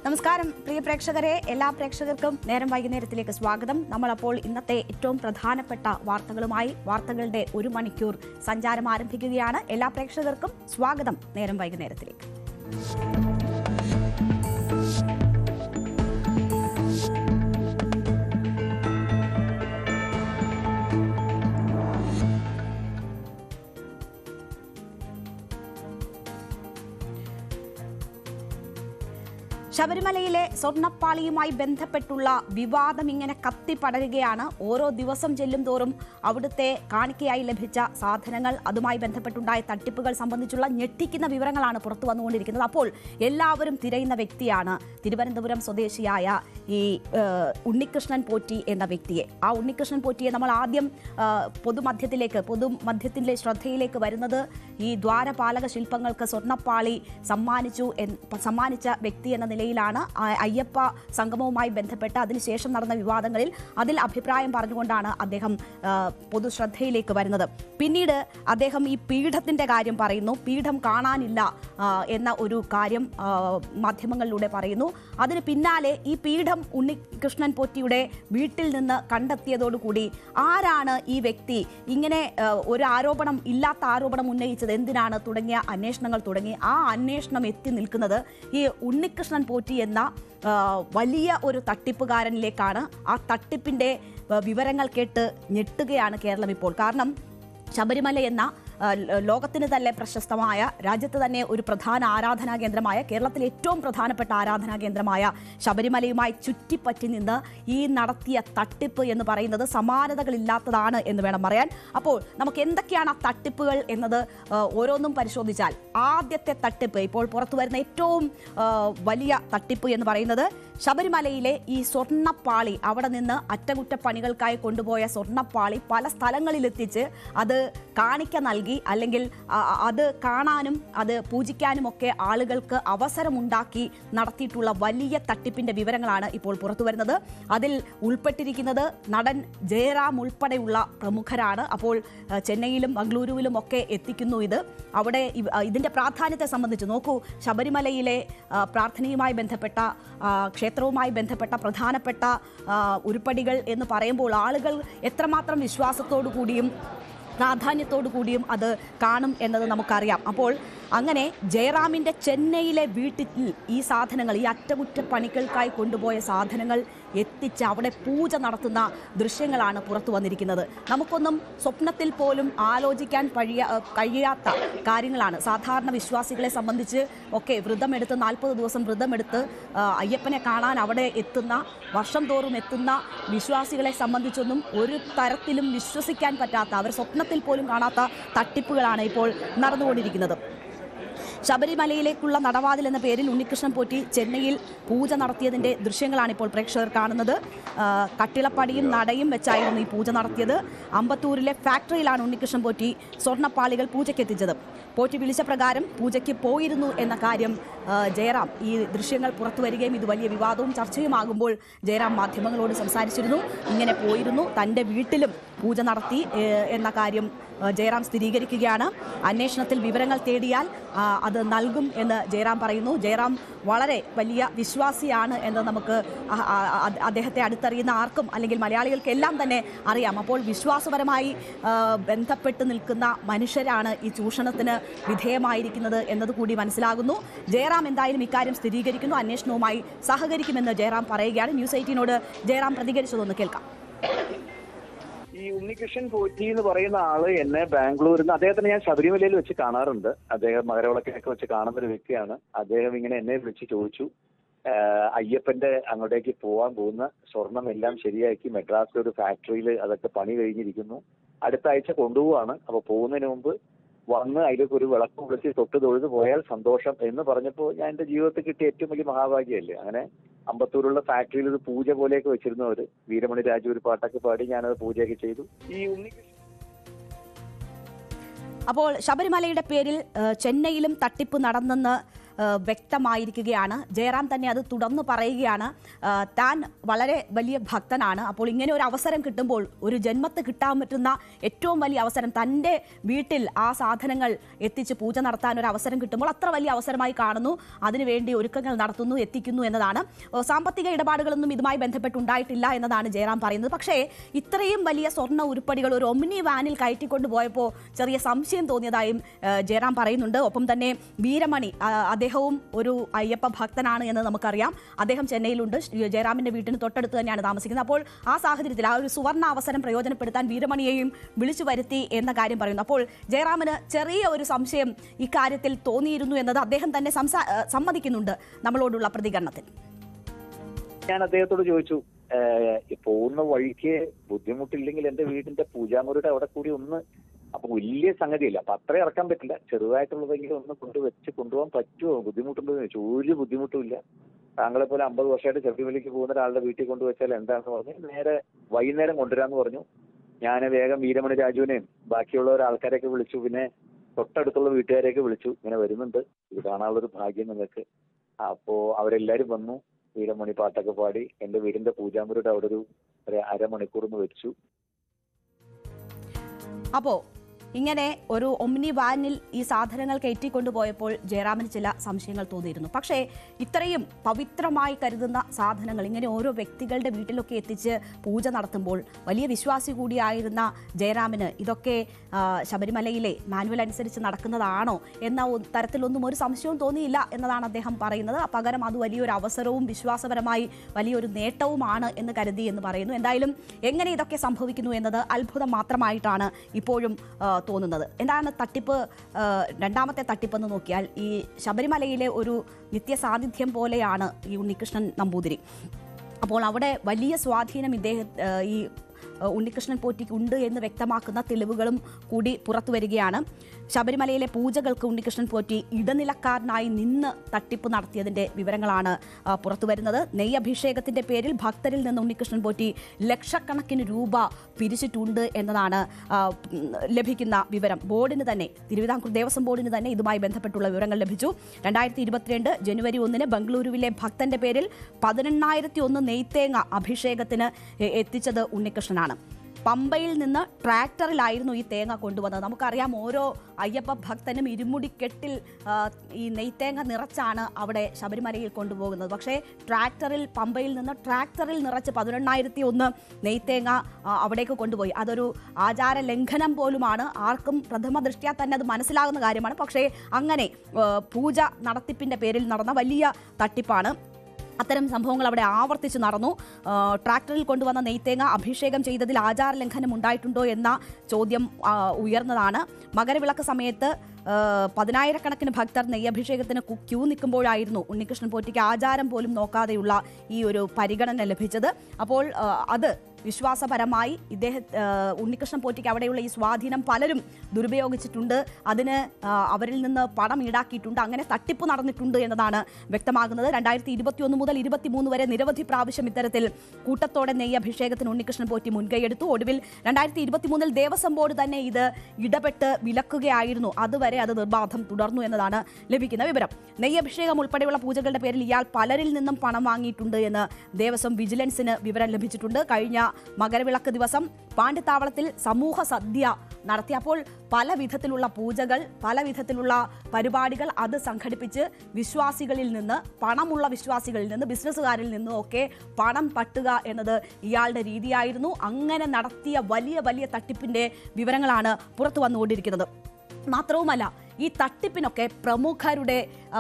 നമസ്കാരം പ്രിയ പ്രേക്ഷകരെ, എല്ലാ പ്രേക്ഷകർക്കും നേരം വൈകുന്നേരത്തിലേക്ക് സ്വാഗതം. നമ്മളപ്പോൾ ഇന്നത്തെ ഏറ്റവും പ്രധാനപ്പെട്ട വാർത്തകളുമായി വാർത്തകളുടെ 1 മണിക്കൂർ സഞ്ചാരം ആരംഭിക്കുകയാണ്. എല്ലാ പ്രേക്ഷകർക്കും സ്വാഗതം നേരം വൈകുന്നേരത്തിലേക്ക്. ശബരിമലയിലെ സ്വർണ്ണപ്പാളിയുമായി ബന്ധപ്പെട്ടുള്ള വിവാദം ഇങ്ങനെ കത്തിപ്പടരുകയാണ്. ഓരോ ദിവസം ചെല്ലും തോറും അവിടുത്തെ കാണിക്കയായി ലഭിച്ച സാധനങ്ങൾ, അതുമായി ബന്ധപ്പെട്ടുണ്ടായ തട്ടിപ്പുകൾ സംബന്ധിച്ചുള്ള ഞെട്ടിക്കുന്ന വിവരങ്ങളാണ് പുറത്തു വന്നുകൊണ്ടിരിക്കുന്നത്. അപ്പോൾ എല്ലാവരും തിരയുന്ന വ്യക്തിയാണ് തിരുവനന്തപുരം സ്വദേശിയായ ഈ ഉണ്ണികൃഷ്ണൻ പോറ്റി എന്ന വ്യക്തിയെ. ആ ഉണ്ണികൃഷ്ണൻ പോറ്റിയെ നമ്മൾ ആദ്യം പൊതുമധ്യത്തിലെ ശ്രദ്ധയിലേക്ക് വരുന്നത് ഈ ദ്വാരപാലക ശില്പങ്ങൾക്ക് സ്വർണ്ണപ്പാളി സമ്മാനിച്ച വ്യക്തി എന്ന നിലയിലാണ്. അയ്യപ്പ സംഗമവുമായി ബന്ധപ്പെട്ട് അതിനുശേഷം നടന്ന വിവാദങ്ങളിൽ അതിൽ അഭിപ്രായം പറഞ്ഞുകൊണ്ടാണ് അദ്ദേഹം പൊതുശ്രദ്ധയിലേക്ക് വരുന്നത്. പിന്നീട് അദ്ദേഹം ഈ പീഠത്തിന്റെ കാര്യം പറയുന്നു. പീഠം കാണാനില്ല എന്ന ഒരു കാര്യം മാധ്യമങ്ങളിലൂടെ പറയുന്നു. അതിന് പിന്നാലെ ഈ പീഠം ഉണ്ണികൃഷ്ണൻ പോറ്റിയുടെ വീട്ടിൽ നിന്ന് കണ്ടെത്തിയതോടുകൂടി ആരാണ് ഈ വ്യക്തി, ഇങ്ങനെ ഒരു ഇല്ലാത്ത ആരോപണം ഉന്നയിച്ചത് എന്തിനാണ് തുടങ്ങിയ അന്വേഷണങ്ങൾ തുടങ്ങി. ആ അന്വേഷണം എത്തി നിൽക്കുന്നത് ഈ ഉണ്ണികൃഷ്ണൻ പോറ്റി എന്ന വലിയ ഒരു തട്ടിപ്പുകാരനിലേക്കാണ്. ആ തട്ടിപ്പിന്റെ വിവരങ്ങൾ കേട്ട് ഞെട്ടുകയാണ് കേരളം ഇപ്പോൾ. കാരണം ശബരിമല എന്ന ലോകത്തിന് തന്നെ പ്രശസ്തമായ, രാജ്യത്ത് തന്നെ ഒരു പ്രധാന ആരാധനാ കേന്ദ്രമായ, കേരളത്തിലെ ഏറ്റവും പ്രധാനപ്പെട്ട ആരാധനാ കേന്ദ്രമായ ശബരിമലയുമായി ചുറ്റിപ്പറ്റി നിന്ന് ഈ നടത്തിയ തട്ടിപ്പ് എന്ന് പറയുന്നത് സമാനതകളില്ലാത്തതാണ് എന്ന് വേണം പറയാൻ. അപ്പോൾ നമുക്ക് എന്തൊക്കെയാണ് ആ തട്ടിപ്പുകൾ എന്നത് ഓരോന്നും പരിശോധിച്ചാൽ, ആദ്യത്തെ തട്ടിപ്പ്, ഇപ്പോൾ പുറത്തു വരുന്ന ഏറ്റവും വലിയ തട്ടിപ്പ് എന്ന് പറയുന്നത് ശബരിമലയിലെ ഈ സ്വർണ്ണപ്പാളി, അവിടെ നിന്ന് അറ്റകുറ്റപ്പണികൾക്കായി കൊണ്ടുപോയ സ്വർണ്ണപ്പാളി പല സ്ഥലങ്ങളിലെത്തിച്ച് അത് കാണിക്ക നൽകി, അല്ലെങ്കിൽ അത് കാണാനും അത് പൂജിക്കാനുമൊക്കെ ആളുകൾക്ക് അവസരമുണ്ടാക്കി നടത്തിയിട്ടുള്ള വലിയ തട്ടിപ്പിന്റെ വിവരങ്ങളാണ് ഇപ്പോൾ പുറത്തു വരുന്നത്. അതിൽ ഉൾപ്പെട്ടിരിക്കുന്നത് നടൻ ജയറാം ഉൾപ്പെടെയുള്ള പ്രമുഖരാണ്. അപ്പോൾ ചെന്നൈയിലും മംഗളൂരുവിലും ഒക്കെ എത്തിക്കുന്നു ഇത്. അവിടെ ഇതിന്റെ പ്രാധാന്യത്തെ സംബന്ധിച്ച് നോക്കൂ. ശബരിമലയിലെ പ്രാർത്ഥനയുമായി ബന്ധപ്പെട്ട, ക്ഷേത്രവുമായി ബന്ധപ്പെട്ട പ്രധാനപ്പെട്ട ഉരുപ്പടികൾ എന്ന് പറയുമ്പോൾ ആളുകൾ എത്രമാത്രം വിശ്വാസത്തോടു കൂടിയും പ്രാധാന്യത്തോടു കൂടിയും അത് കാണും എന്നത് നമുക്കറിയാം. അപ്പോൾ അങ്ങനെ ജയറാമിൻ്റെ ചെന്നൈയിലെ വീട്ടിൽ ഈ സാധനങ്ങൾ, ഈ അറ്റകുറ്റപ്പണികൾക്കായി കൊണ്ടുപോയ സാധനങ്ങൾ എത്തിച്ച് അവിടെ പൂജ നടത്തുന്ന ദൃശ്യങ്ങളാണ് പുറത്തു വന്നിരിക്കുന്നത്. നമുക്കൊന്നും സ്വപ്നത്തിൽ പോലും ആലോചിക്കാൻ കഴിയാത്ത കാര്യങ്ങളാണ്. സാധാരണ വിശ്വാസികളെ സംബന്ധിച്ച് ഒക്കെ വ്രതമെടുത്ത് 40 ദിവസം വ്രതമെടുത്ത് അയ്യപ്പനെ കാണാൻ അവിടെ എത്തുന്ന, വർഷം തോറും എത്തുന്ന വിശ്വാസികളെ സംബന്ധിച്ചൊന്നും ഒരു തരത്തിലും വിശ്വസിക്കാൻ പറ്റാത്ത, അവർ സ്വപ്നത്തിൽ പോലും കാണാത്ത തട്ടിപ്പുകളാണ് ഇപ്പോൾ നടന്നുകൊണ്ടിരിക്കുന്നത്. ശബരിമലയിലേക്കുള്ള നടവാതിൽ എന്ന പേരിൽ ഉണ്ണികൃഷ്ണൻ പോറ്റി ചെന്നൈയിൽ പൂജ നടത്തിയതിൻ്റെ ദൃശ്യങ്ങളാണ് ഇപ്പോൾ പ്രേക്ഷകർ കാണുന്നത്. കട്ടിളപ്പടിയും നടയും വെച്ചായിരുന്നു ഈ പൂജ നടത്തിയത്. അമ്പത്തൂരിലെ ഫാക്ടറിയിലാണ് ഉണ്ണികൃഷ്ണൻ പോറ്റി സ്വർണ്ണപ്പാളികൾ പൂജയ്ക്കെത്തിച്ചത്. പോറ്റി വിളിച്ച പ്രകാരം പൂജയ്ക്ക് പോയിരുന്നു എന്ന കാര്യം ജയറാം, ഈ ദൃശ്യങ്ങൾ പുറത്തു വരികയും ഇത് വലിയ വിവാദവും ചർച്ചയുമാകുമ്പോൾ ജയറാം മാധ്യമങ്ങളോട് സംസാരിച്ചിരുന്നു. ഇങ്ങനെ പോയിരുന്നു, തൻ്റെ വീട്ടിലും പൂജ നടത്തി എന്ന കാര്യം ജയറാം സ്ഥിരീകരിക്കുകയാണ്. അന്വേഷണത്തിൽ വിവരങ്ങൾ തേടിയാൽ അത് നൽകും എന്ന് ജയറാം പറയുന്നു. ജയറാം വളരെ വലിയ വിശ്വാസിയാണ് എന്ന് നമുക്ക് അദ്ദേഹത്തെ അടുത്തറിയുന്ന ആർക്കും, അല്ലെങ്കിൽ മലയാളികൾക്കെല്ലാം തന്നെ അറിയാം. അപ്പോൾ വിശ്വാസപരമായി ബന്ധപ്പെട്ട് നിൽക്കുന്ന മനുഷ്യരാണ് ഈ ചൂഷണത്തിന് വിധേയമായിരിക്കുന്നത് എന്നതുകൂടി മനസ്സിലാകുന്നു. ജയറാം എന്തായാലും ഇക്കാര്യം സ്ഥിരീകരിക്കുന്നു, അന്വേഷണവുമായി സഹകരിക്കുമെന്ന് ജയറാം പറയുകയാണ്. ന്യൂസ് 18നോട് ജയറാം പ്രതികരിച്ചതൊന്ന് കേൾക്കാം. ഈ ഉണ്ണികൃഷ്ണൻ പോറ്റി എന്ന് പറയുന്ന ആള് എന്നെ ബാംഗ്ലൂരിൽ നിന്ന്, അദ്ദേഹത്തിന് ഞാൻ ശബരിമലയിൽ വെച്ച് കാണാറുണ്ട്. അദ്ദേഹം മകരവിളക്കിലൊക്കെ വെച്ച് കാണുന്ന ഒരു വ്യക്തിയാണ്. അദ്ദേഹം ഇങ്ങനെ എന്നെ വിളിച്ച് ചോദിച്ചു, അയ്യപ്പന്റെ അങ്ങോട്ടേക്ക് പോകാൻ പോകുന്ന സ്വർണം എല്ലാം ശരിയാക്കി മെഡ്രാസിലെ ഒരു ഫാക്ടറിയിൽ അതൊക്കെ പണി കഴിഞ്ഞിരിക്കുന്നു, അടുത്ത ആഴ്ച കൊണ്ടുപോവാണ്, അപ്പൊ പോകുന്നതിന് മുമ്പ് വന്ന് അതിലേക്ക് ഒരു വിളക്ക് വിളിച്ച് തൊട്ട് തൊഴുത് പോയാൽ സന്തോഷം എന്ന് പറഞ്ഞപ്പോൾ ഞാൻ എൻ്റെ ജീവിതത്തിൽ കിട്ടിയ ഏറ്റവും വലിയ മഹാഭാഗ്യമല്ലേ. അങ്ങനെ അമ്പത്തൂരുള്ള ഫാക്ടറിയിൽ ഇത് പൂജ പോലെയൊക്കെ വെച്ചിരുന്നവര്, വീരമണി രാജു ഒരു പാട്ടൊക്കെ പാടി ഞാനത് പൂജയൊക്കെ ചെയ്തു. ഈ അപ്പോൾ ശബരിമലയുടെ പേരിൽ ചെന്നൈയിലും തട്ടിപ്പ് നടന്നെന്ന് വ്യക്തമായിരിക്കുകയാണ്. ജയറാം തന്നെ അത് തുടർന്ന് പറയുകയാണ്, താൻ വളരെ വലിയ ഭക്തനാണ്. അപ്പോൾ ഇങ്ങനെ ഒരു അവസരം കിട്ടുമ്പോൾ, ഒരു ജന്മത്ത് കിട്ടാൻ പറ്റുന്ന ഏറ്റവും വലിയ അവസരം, തൻ്റെ വീട്ടിൽ ആ സാധനങ്ങൾ എത്തിച്ച് പൂജ നടത്താൻ ഒരു അവസരം കിട്ടുമ്പോൾ അത്ര വലിയ അവസരമായി കാണുന്നു. അതിനുവേണ്ടി ഒരുക്കങ്ങൾ നടത്തുന്നു, എത്തിക്കുന്നു എന്നതാണ്. സാമ്പത്തിക ഇടപാടുകളൊന്നും ഇതുമായി ബന്ധപ്പെട്ടുണ്ടായിട്ടില്ല എന്നതാണ് ജയറാം പറയുന്നത്. പക്ഷേ ഇത്രയും വലിയ സ്വർണ്ണ ഉരുപ്പടികൾ ഒരു ഒമ്നി വാനിൽ കയറ്റിക്കൊണ്ട് പോയപ്പോൾ ചെറിയ സംശയം തോന്നിയതായും ജയറാം പറയുന്നുണ്ട്. ഒപ്പം തന്നെ വീരമണി, അദ്ദേഹവും ഒരു അയ്യപ്പ ഭക്തനാണ് എന്ന് നമുക്കറിയാം. അദ്ദേഹം ചെന്നൈയിലുണ്ട്, ജയറാമിന്റെ വീട്ടിന് തൊട്ടടുത്ത് തന്നെയാണ് താമസിക്കുന്നത്. അപ്പോൾ ആ സാഹചര്യത്തിൽ ആ ഒരു സുവർണ്ണ അവസരം പ്രയോജനപ്പെടുത്താൻ വീരമണിയെയും വിളിച്ചു വരുത്തി എന്ന കാര്യം പറയുന്നു. അപ്പോൾ ജയറാമിന് ചെറിയ ഒരു സംശയം ഇക്കാര്യത്തിൽ തോന്നിയിരുന്നു എന്നത് അദ്ദേഹം തന്നെ സമ്മതിക്കുന്നുണ്ട് നമ്മളോടുള്ള പ്രതികരണത്തിൽ. ഞാൻ അദ്ദേഹത്തോട് ചോദിച്ചു, പോകുന്ന വഴിക്ക് ബുദ്ധിമുട്ടില്ലെങ്കിൽ എന്റെ വീടിന്റെ പൂജാമുറിയുടെ അവിടെ കൂടി ഒന്ന്, അപ്പൊ വലിയ സംഗതിയില്ല, അപ്പൊ അത്രയും ഇറക്കാൻ പറ്റില്ല, ചെറുതായിട്ടുള്ളതെങ്കിലും ഒന്ന് കൊണ്ടുപോകാൻ പറ്റുമോ, ബുദ്ധിമുട്ടുണ്ടോ എന്ന് ചോദിച്ചു. ഒരു ബുദ്ധിമുട്ടും ഇല്ല, താങ്കളെ പോലെ 50 വർഷമായിട്ട് ശബരിമലയ്ക്ക് പോകുന്ന ഒരാളുടെ വീട്ടിൽ കൊണ്ടുവച്ചാൽ എന്താണെന്ന് പറഞ്ഞ് നേരെ വൈകുന്നേരം കൊണ്ടുവരാന്ന് പറഞ്ഞു. ഞാൻ വേഗം വീരമണി രാജുവിനെയും ബാക്കിയുള്ള ആൾക്കാരെയൊക്കെ വിളിച്ചു. പിന്നെ തൊട്ടടുത്തുള്ള വീട്ടുകാരെയൊക്കെ വിളിച്ചു, ഇങ്ങനെ വരുന്നുണ്ട്, ഇത് കാണാനുള്ളൊരു ഭാഗ്യം നിങ്ങൾക്ക്. അപ്പോ അവരെല്ലാരും വന്നു, വീരമണി പാട്ടൊക്കെ പാടി എന്റെ വീടിന്റെ പൂജാമുറിയുടെ അവിടെ ഒരു അരമണിക്കൂർ വെച്ചു. അപ്പോ ഇങ്ങനെ ഒരു ഒമ്നി വാനിൽ ഈ സാധനങ്ങൾ കയറ്റിക്കൊണ്ടുപോയപ്പോൾ ജയറാമിന് ചില സംശയങ്ങൾ തോന്നിയിരുന്നു. പക്ഷേ ഇത്രയും പവിത്രമായി കരുതുന്ന സാധനങ്ങൾ ഇങ്ങനെ ഓരോ വ്യക്തികളുടെ വീട്ടിലൊക്കെ എത്തിച്ച് പൂജ നടത്തുമ്പോൾ വലിയ വിശ്വാസി കൂടിയായിരുന്ന ജയറാമിന് ഇതൊക്കെ ശബരിമലയിലെ മാനുവൽ അനുസരിച്ച് നടക്കുന്നതാണോ എന്ന തരത്തിലൊന്നും ഒരു സംശയവും തോന്നിയില്ല എന്നതാണ് അദ്ദേഹം പറയുന്നത്. പകരം അത് വലിയൊരു അവസരവും വിശ്വാസപരമായി വലിയൊരു നേട്ടവുമാണ് എന്ന് കരുതി എന്ന് പറയുന്നു. എന്തായാലും എങ്ങനെ ഇതൊക്കെ സംഭവിക്കുന്നു എന്നത് അത്ഭുതം മാത്രമായിട്ടാണ് ഇപ്പോഴും തോന്നുന്നത്. എന്താണ് തട്ടിപ്പ്? രണ്ടാമത്തെ തട്ടിപ്പെന്ന് നോക്കിയാൽ ഈ ശബരിമലയിലെ ഒരു നിത്യസാന്നിധ്യം പോലെയാണ് ഈ ഉണ്ണികൃഷ്ണൻ നമ്പൂതിരി. അപ്പോൾ അവിടെ വലിയ സ്വാധീനം ഈ ഉണ്ണികൃഷ്ണൻ പോറ്റിക്ക് ഉണ്ട് എന്ന് വ്യക്തമാക്കുന്ന തെളിവുകളും കൂടി പുറത്തു വരികയാണ്. ശബരിമലയിലെ പൂജകൾക്ക് ഉണ്ണികൃഷ്ണൻ പോറ്റി ഇടനിലക്കാരനായി നിന്ന് തട്ടിപ്പ് നടത്തിയതിന്റെ വിവരങ്ങളാണ് പുറത്തുവരുന്നത്. നെയ്യഭിഷേകത്തിന്റെ പേരിൽ ഭക്തരിൽ നിന്ന് ഉണ്ണികൃഷ്ണൻ പോറ്റി ലക്ഷക്കണക്കിന് രൂപ പിരിച്ചിട്ടുണ്ട് എന്നതാണ് ലഭിക്കുന്ന വിവരം. ബോർഡിന് തന്നെ, തിരുവിതാംകൂർ ദേവസ്വം ബോർഡിന് തന്നെ ഇതുമായി ബന്ധപ്പെട്ടുള്ള വിവരങ്ങൾ ലഭിച്ചു. 2022 ജനുവരി 1 ബംഗളൂരുവിലെ ഭക്തന്റെ പേരിൽ 18,001 നെയ്ത്തേങ്ങ അഭിഷേകത്തിന് എത്തിച്ചത് ഉണ്ണികൃഷ്ണനാണ്. പമ്പയിൽ നിന്ന് ട്രാക്ടറിലായിരുന്നു ഈ തേങ്ങ കൊണ്ടുവന്നത്. നമുക്കറിയാം, ഓരോ അയ്യപ്പ ഭക്തനും ഇരുമുടിക്കെട്ടിൽ ഈ നെയ്ത്തേങ്ങ നിറച്ചാണ് അവിടെ ശബരിമലയിൽ കൊണ്ടുപോകുന്നത്. പക്ഷേ പമ്പയിൽ നിന്ന് ട്രാക്ടറിൽ നിറച്ച് 18,001 നെയ്ത്തേങ്ങ അവിടേക്ക് കൊണ്ടുപോയി. അതൊരു ആചാര ലംഘനം പോലുമാണ്. ആർക്കും പ്രഥമ ദൃഷ്ട്യാ തന്നെ അത് മനസ്സിലാകുന്ന കാര്യമാണ്. പക്ഷേ അങ്ങനെ പൂജ നടത്തിപ്പിന്റെ പേരിൽ നടന്ന വലിയ തട്ടിപ്പാണ്. അത്തരം സംഭവങ്ങൾ അവിടെ ആവർത്തിച്ച് നടന്നു. ട്രാക്ടറിൽ കൊണ്ടുവന്ന നെയ്ത്തേങ്ങ അഭിഷേകം ചെയ്തതിൽ ആചാര ലംഘനം ഉണ്ടായിട്ടുണ്ടോ എന്ന ചോദ്യം ഉയർന്നതാണ്. മകരവിളക്ക് സമയത്ത് 10,000-കണക്കിന് ഭക്തർ നെയ്യഭിഷേകത്തിന് ക്യൂ നിൽക്കുമ്പോഴായിരുന്നു ഉണ്ണികൃഷ്ണൻ പോറ്റിക്ക് ആചാരം പോലും നോക്കാതെയുള്ള ഈ ഒരു പരിഗണന ലഭിച്ചത്. അപ്പോൾ അത് വിശ്വാസപരമായി ഉണ്ണികൃഷ്ണൻ പോറ്റിക്ക് അവിടെയുള്ള ഈ സ്വാധീനം പലരും ദുരുപയോഗിച്ചിട്ടുണ്ട്. അതിന് അവരിൽ നിന്ന് പണം ഈടാക്കിയിട്ടുണ്ട്, അങ്ങനെ തട്ടിപ്പ് നടന്നിട്ടുണ്ട് എന്നതാണ് വ്യക്തമാകുന്നത്. 2021 മുതൽ 2023 വരെ നിരവധി പ്രാവശ്യം ഇത്തരത്തിൽ കൂട്ടത്തോടെ നെയ്യഭിഷേകത്തിന് ഉണ്ണികൃഷ്ണൻ പോറ്റി മുൻകൈയെടുത്തു. ഒടുവിൽ 2023 ദേവസ്വം ബോർഡ് തന്നെ ഇത് ഇടപെട്ട് വിലക്കുകയായിരുന്നു. അതുവരെ അത് നിർബാധം തുടർന്നു എന്നതാണ് ലഭിക്കുന്ന വിവരം. നെയ്യഭിഷേകം ഉൾപ്പെടെയുള്ള പൂജകളുടെ പേരിൽ ഇയാൾ പലരിൽ നിന്നും പണം വാങ്ങിയിട്ടുണ്ട് എന്ന് ദേവസ്വം വിജിലൻസിന് വിവരം ലഭിച്ചിട്ടുണ്ട്. കഴിഞ്ഞ മകരവിളക്ക് ദിവസം പാണ്ഡിത്താവളത്തിൽ സമൂഹ സദ്യ നടത്തിയപ്പോൾ പല വിധത്തിലുള്ള പൂജകൾ, പല വിധത്തിലുള്ള പരിപാടികൾ അത് സംഘടിപ്പിച്ച് വിശ്വാസികളിൽ നിന്ന്, പണമുള്ള വിശ്വാസികളിൽ നിന്ന്, ബിസിനസ്സുകാരിൽ നിന്നും ഒക്കെ പണം പട്ടുക എന്നത് ഇയാളുടെ രീതിയായിരുന്നു. അങ്ങനെ നടത്തിയ വലിയ വലിയ തട്ടിപ്പിന്റെ വിവരങ്ങളാണ് പുറത്തു വന്നുകൊണ്ടിരിക്കുന്നത്. മാത്രവുമല്ല, ഈ തട്ടിപ്പിനൊക്കെ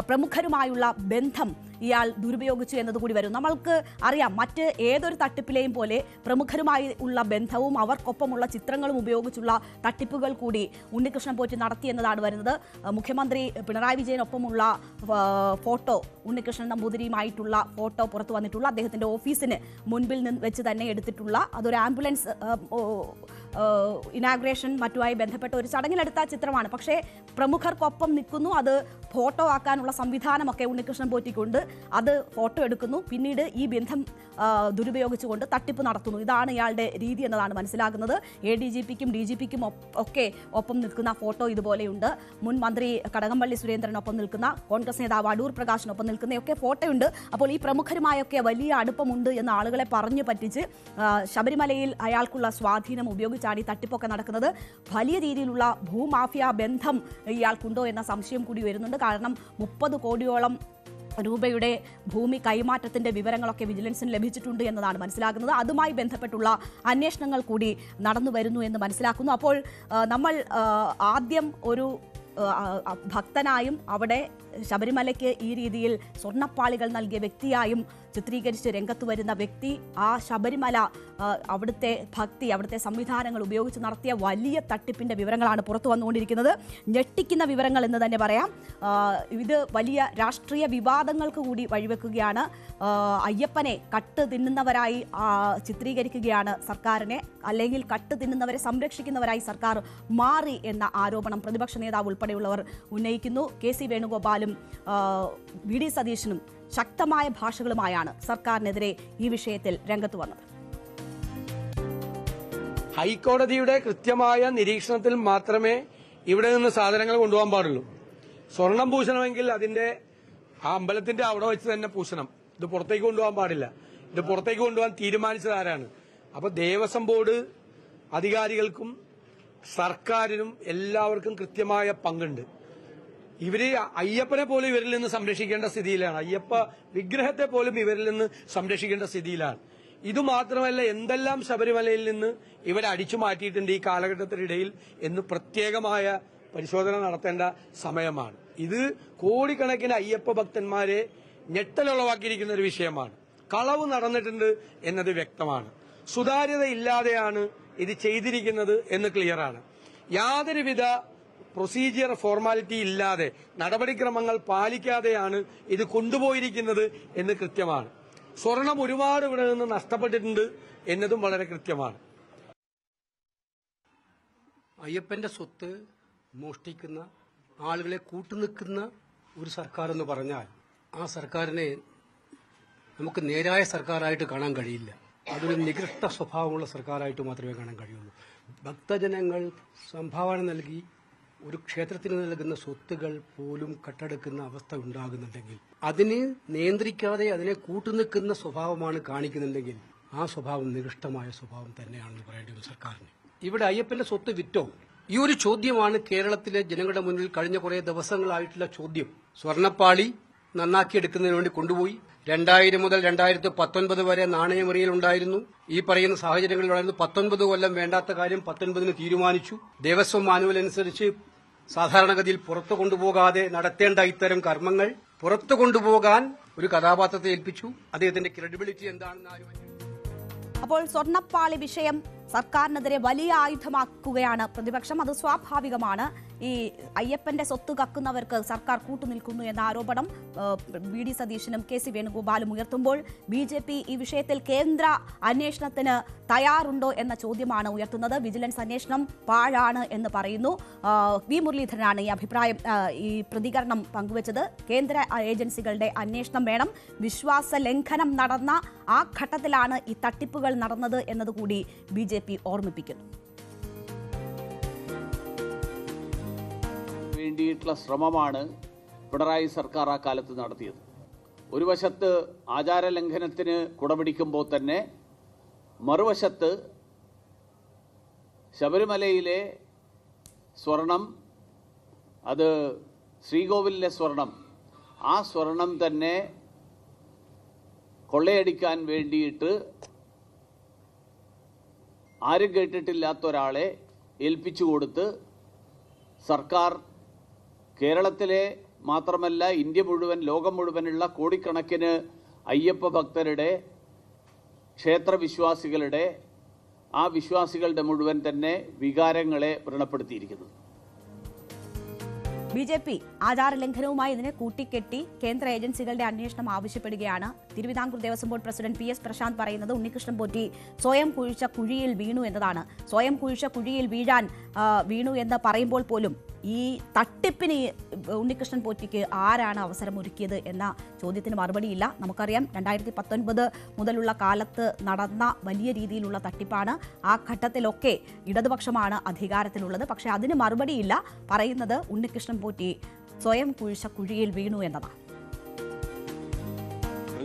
പ്രമുഖരുമായുള്ള ബന്ധം ഇയാൾ ദുരുപയോഗിച്ചു എന്നതുകൂടി വരും. നമ്മൾക്ക് അറിയാം, മറ്റ് ഏതൊരു തട്ടിപ്പിലെയും പോലെ പ്രമുഖരുമായി ഉള്ള ബന്ധവും അവർക്കൊപ്പമുള്ള ചിത്രങ്ങളും ഉപയോഗിച്ചുള്ള തട്ടിപ്പുകൾ കൂടി ഉണ്ണികൃഷ്ണൻ പോറ്റി നടത്തി എന്നതാണ് വരുന്നത്. മുഖ്യമന്ത്രി പിണറായി വിജയനൊപ്പമുള്ള ഫോട്ടോ, ഉണ്ണികൃഷ്ണൻ നമ്പൂതിരിയുമായിട്ടുള്ള ഫോട്ടോ പുറത്തു വന്നിട്ടുള്ള അദ്ദേഹത്തിന്റെ ഓഫീസിന് മുൻപിൽ നിന്ന് വെച്ച് തന്നെ എടുത്തിട്ടുള്ള, അതൊരു ആംബുലൻസ് ഇനാഗ്രേഷൻ മറ്റുമായി ബന്ധപ്പെട്ട ഒരു ചടങ്ങിലെടുത്ത ചിത്രമാണ്. പക്ഷേ പ്രമുഖർക്കൊപ്പം നിൽക്കുന്നു, അത് ഫോട്ടോ ആക്കാനുള്ള സംവിധാനമൊക്കെ ഉണ്ണികൃഷ്ണൻ പോറ്റിക്കൊണ്ട് അത് ഫോട്ടോ എടുക്കുന്നു, പിന്നീട് ഈ ബന്ധം ദുരുപയോഗിച്ചുകൊണ്ട് തട്ടിപ്പ് നടത്തുന്നു. ഇതാണ് ഇയാളുടെ രീതി എന്നതാണ് മനസ്സിലാകുന്നത്. ADGPക്കും DGPക്കും ഒക്കെ ഒപ്പം നിൽക്കുന്ന ഫോട്ടോ ഇതുപോലെയുണ്ട്. മുൻ മന്ത്രി കടകംപള്ളി സുരേന്ദ്രനൊപ്പം നിൽക്കുന്ന, കോൺഗ്രസ് നേതാവ് അടൂർ പ്രകാശിനൊപ്പം നിൽക്കുന്നതൊക്കെ ഫോട്ടോയുണ്ട്. അപ്പോൾ ഈ പ്രമുഖരുമായൊക്കെ വലിയ അടുപ്പമുണ്ട് എന്ന ആളുകളെ പറഞ്ഞു പറ്റിച്ച് ശബരിമലയിൽ അയാൾക്കുള്ള സ്വാധീനം ഉപയോഗിച്ചാണ് ഈ തട്ടിപ്പൊക്കെ നടക്കുന്നത്. വലിയ രീതിയിലുള്ള ഭൂമാഫിയ ബന്ധം ഇയാൾക്കുണ്ടോ എന്ന സംശയം കൂടി വരുന്നുണ്ട്. കാരണം 30 കോടിയോളം രൂപയുടെ ഭൂമി കൈമാറ്റത്തിന്റെ വിവരങ്ങളൊക്കെ വിജിലൻസിന് ലഭിച്ചിട്ടുണ്ട് എന്നതാണ് മനസ്സിലാക്കുന്നത്. അതുമായി ബന്ധപ്പെട്ടുള്ള അന്വേഷണങ്ങൾ കൂടി നടന്നു വരുന്നു എന്ന് മനസ്സിലാക്കുന്നു. അപ്പോൾ നമ്മൾ ആദ്യം ഒരു ഭക്തനായും അവിടെ ശബരിമലയ്ക്ക് ഈ രീതിയിൽ സ്വർണ്ണപ്പാളികൾ നൽകിയ വ്യക്തിയായും ചിത്രീകരിച്ച് രംഗത്ത് വരുന്ന വ്യക്തി ആ ശബരിമല അവിടുത്തെ ഭക്തി, അവിടുത്തെ സംവിധാനങ്ങൾ ഉപയോഗിച്ച് നടത്തിയ വലിയ തട്ടിപ്പിന്റെ വിവരങ്ങളാണ് പുറത്തു വന്നുകൊണ്ടിരിക്കുന്നത്. ഞെട്ടിക്കുന്ന വിവരങ്ങൾ എന്ന് തന്നെ പറയാം. ഇത് വലിയ രാഷ്ട്രീയ വിവാദങ്ങൾക്ക് കൂടി വഴിവെക്കുകയാണ്. അയ്യപ്പനെ കട്ട് തിന്നുന്നവരായി ചിത്രീകരിക്കുകയാണ് സർക്കാരിനെ, അല്ലെങ്കിൽ കട്ട് തിന്നുന്നവരെ സംരക്ഷിക്കുന്നവരായി സർക്കാർ മാറി എന്ന ആരോപണം പ്രതിപക്ഷ നേതാവ് ഉൾപ്പെടെയുള്ളവർ ഉന്നയിക്കുന്നു. KC വേണുഗോപാലും VD സതീശനും ശക്തമായ ഭാഷകളുമായാണ് സർക്കാരിനെതിരെ ഈ വിഷയത്തിൽ രംഗത്ത് വന്നത്. ഹൈക്കോടതിയുടെ കൃത്യമായ നിരീക്ഷണത്തിൽ മാത്രമേ ഇവിടെ നിന്ന് സാധനങ്ങൾ കൊണ്ടുപോകാൻ പാടുള്ളൂ. സ്വർണം പൂശണമെങ്കിൽ അതിന്റെ ആ അമ്പലത്തിന്റെ അവിടെ വെച്ച് തന്നെ പൂശണം. ഇത് പുറത്തേക്ക് കൊണ്ടുപോകാൻ പാടില്ല. ഇത് പുറത്തേക്ക് കൊണ്ടുപോകാൻ തീരുമാനിച്ചത് ആരാണ്? അപ്പൊ ദേവസ്വം ബോർഡ് അധികാരികൾക്കും സർക്കാരിനും എല്ലാവർക്കും കൃത്യമായ പങ്കുണ്ട്. ഇവര് അയ്യപ്പനെ പോലും ഇവരിൽ നിന്ന് സംരക്ഷിക്കേണ്ട സ്ഥിതിയിലാണ്. അയ്യപ്പ വിഗ്രഹത്തെ പോലും ഇവരിൽ നിന്ന് സംരക്ഷിക്കേണ്ട സ്ഥിതിയിലാണ്. ഇതുമാത്രമല്ല, എന്തെല്ലാം ശബരിമലയിൽ നിന്ന് ഇവരെ അടിച്ചു മാറ്റിയിട്ടുണ്ട് ഈ കാലഘട്ടത്തിനിടയിൽ എന്ന് പ്രത്യേകമായ പരിശോധന നടത്തേണ്ട സമയമാണ്. ഇത് കോടിക്കണക്കിന് അയ്യപ്പ ഭക്തന്മാരെ ഞെട്ടലുളവാക്കിയിരിക്കുന്ന ഒരു വിഷയമാണ്. കളവ് നടന്നിട്ടുണ്ട് എന്നത് വ്യക്തമാണ്. സുതാര്യത ഇല്ലാതെയാണ് ഇത് ചെയ്തിരിക്കുന്നത് എന്ന് ക്ലിയറാണ്. യാതൊരുവിധ പ്രൊസീജിയർ ഫോർമാലിറ്റി ഇല്ലാതെ, നടപടിക്രമങ്ങൾ പാലിക്കാതെയാണ് ഇത് കൊണ്ടുപോയിരിക്കുന്നത് എന്ന് കൃത്യമാണ്. സ്വർണം ഒരുപാട് ഇവിടെ നിന്ന് നഷ്ടപ്പെട്ടിട്ടുണ്ട് എന്നതും വളരെ കൃത്യമാണ്. അയ്യപ്പന്റെ സ്വത്ത് മോഷ്ടിക്കുന്ന ആളുകളെ കൂട്ടുനിൽക്കുന്ന ഒരു സർക്കാർ എന്ന് പറഞ്ഞാൽ ആ സർക്കാരിനെ നമുക്ക് നേരായ സർക്കാരായിട്ട് കാണാൻ കഴിയില്ല. അതൊരു നികൃഷ്ട സ്വഭാവമുള്ള സർക്കാരായിട്ട് മാത്രമേ കാണാൻ കഴിയുള്ളൂ. ഭക്തജനങ്ങൾ സംഭാവന നൽകി ഒരു ക്ഷേത്രത്തിന് നൽകുന്ന സ്വത്തുകൾ പോലും കട്ടെടുക്കുന്ന അവസ്ഥ ഉണ്ടാകുന്നുണ്ടെങ്കിൽ, അതിനെ നിയന്ത്രിക്കാതെ അതിനെ കൂട്ടുനിൽക്കുന്ന സ്വഭാവമാണ് കാണിക്കുന്നുണ്ടെങ്കിൽ ആ സ്വഭാവം നികൃഷ്ടമായ സ്വഭാവം തന്നെയാണെന്ന് പറയേണ്ടി വരും സർക്കാരിന്. ഇവിടെ അയ്യപ്പന്റെ സ്വത്ത് വിറ്റോ? ഈ ഒരു ചോദ്യമാണ് കേരളത്തിലെ ജനങ്ങളുടെ മുന്നിൽ കഴിഞ്ഞ കുറെ ദിവസങ്ങളായിട്ടുള്ള ചോദ്യം. സ്വർണ്ണപ്പാളി നന്നാക്കിയെടുക്കുന്നതിന് വേണ്ടി കൊണ്ടുപോയി. 2000 മുതൽ 2019 വരെ നാണയമുറിയിലുണ്ടായിരുന്നു. ഈ പറയുന്ന സാഹചര്യങ്ങളിലുണ്ടായിരുന്നു. 19 കൊല്ലം വേണ്ടാത്ത കാര്യം 19-ന് തീരുമാനിച്ചു. ദേവസ്വം മാനുവൽ അനുസരിച്ച് സാധാരണഗതിയിൽ പുറത്തു കൊണ്ടുപോകാതെ നടത്തേണ്ട ഇത്തരം കർമ്മങ്ങൾ പുറത്തു കൊണ്ടുപോകാൻ ഒരു കഥാപാത്രത്തെ ഏൽപ്പിച്ചു. അദ്ദേഹത്തിന്റെ ക്രെഡിബിലിറ്റി എന്താണെന്ന് ആരും. അപ്പോൾ സ്വർണ്ണപ്പാളി വിഷയം സർക്കാരിനെതിരെ വലിയ ആയുധമാക്കുകയാണ് പ്രതിപക്ഷം. അത് സ്വാഭാവികമാണ്. ഈ അയ്യപ്പന്റെ സ്വത്ത് കക്കുന്നവർക്ക് സർക്കാർ കൂട്ടുനിൽക്കുന്നു എന്ന ആരോപണം VD സതീശനും KC വേണുഗോപാലും ഉയർത്തുമ്പോൾ BJP ഈ വിഷയത്തിൽ കേന്ദ്ര അന്വേഷണത്തിന് തയ്യാറുണ്ടോ എന്ന ചോദ്യമാണ് ഉയർത്തുന്നത്. വിജിലൻസ് അന്വേഷണം പാഴാണ് എന്ന് പറയുന്നു. V മുരളീധരനാണ് ഈ അഭിപ്രായം, ഈ പ്രതികരണം പങ്കുവച്ചത്. കേന്ദ്ര ഏജൻസികളുടെ അന്വേഷണം വേണം. വിശ്വാസ ലംഘനം നടന്ന ആ ഘട്ടത്തിലാണ് ഈ തട്ടിപ്പുകൾ നടന്നത് എന്നതുകൂടി BJP ഓർമ്മിപ്പിക്കുന്നു. വേണ്ടിയിട്ടുള്ള ശ്രമമാണ് പിണറായി സർക്കാർ ആ കാലത്ത് നടത്തിയത്. ഒരു വശത്ത് ആചാരലംഘനത്തിന് കുടപിടിക്കുമ്പോൾ തന്നെ മറുവശത്ത് ശബരിമലയിലെ സ്വർണം, അത് ശ്രീകോവിലിലെ സ്വർണം, ആ സ്വർണം തന്നെ കൊള്ളയടിക്കാൻ വേണ്ടിയിട്ട് ആരും കേട്ടിട്ടില്ലാത്ത ഒരാളെ ഏൽപ്പിച്ചു കൊടുത്ത് സർക്കാർ കേരളത്തിലെ മാത്രമല്ല ഇന്ത്യ മുഴുവൻ, ലോകം മുഴുവനുള്ള കോടിക്കണക്കിന് അയ്യപ്പ ഭക്തരുടെ, ക്ഷേത്രവിശ്വാസികളുടെ, ആ വിശ്വാസികളുടെ മുഴുവൻ തന്നെ വികാരങ്ങളെ വ്രണപ്പെടുത്തിയിരിക്കുന്നത്. BJP ആചാരലംഘനവുമായി ഇതിനെ കൂട്ടിക്കെട്ടി കേന്ദ്ര ഏജൻസികളുടെ അന്വേഷണം ആവശ്യപ്പെടുകയാണ്. Thiruvithamkoor Devaswom board president PS Prasanth പറയുന്നത് ഉണ്ണികൃഷ്ണൻ പോറ്റി സ്വയം കുഴിച്ച കുഴിയിൽ വീണു എന്നതാണ്. സ്വയം കുഴിച്ച കുഴിയിൽ വീണു എന്ന് പറയുമ്പോൾ പോലും ഈ തട്ടിപ്പിന് ഉണ്ണികൃഷ്ണൻ പോറ്റിക്ക് ആരാണ് അവസരമൊരുക്കിയത് എന്ന ചോദ്യത്തിന് മറുപടിയില്ല. നമുക്കറിയാം 2019 മുതലുള്ള കാലത്ത് നടന്ന വലിയ രീതിയിലുള്ള തട്ടിപ്പാണ്. ആ ഘട്ടത്തിലൊക്കെ ഇടതുപക്ഷമാണ് അധികാരത്തിലുള്ളത്. പക്ഷേ അതിന് മറുപടിയില്ല. പറയുന്നത് ഉണ്ണികൃഷ്ണൻ പോറ്റി സ്വയം കുഴിച്ച കുഴിയിൽ വീണു എന്നതാണ്.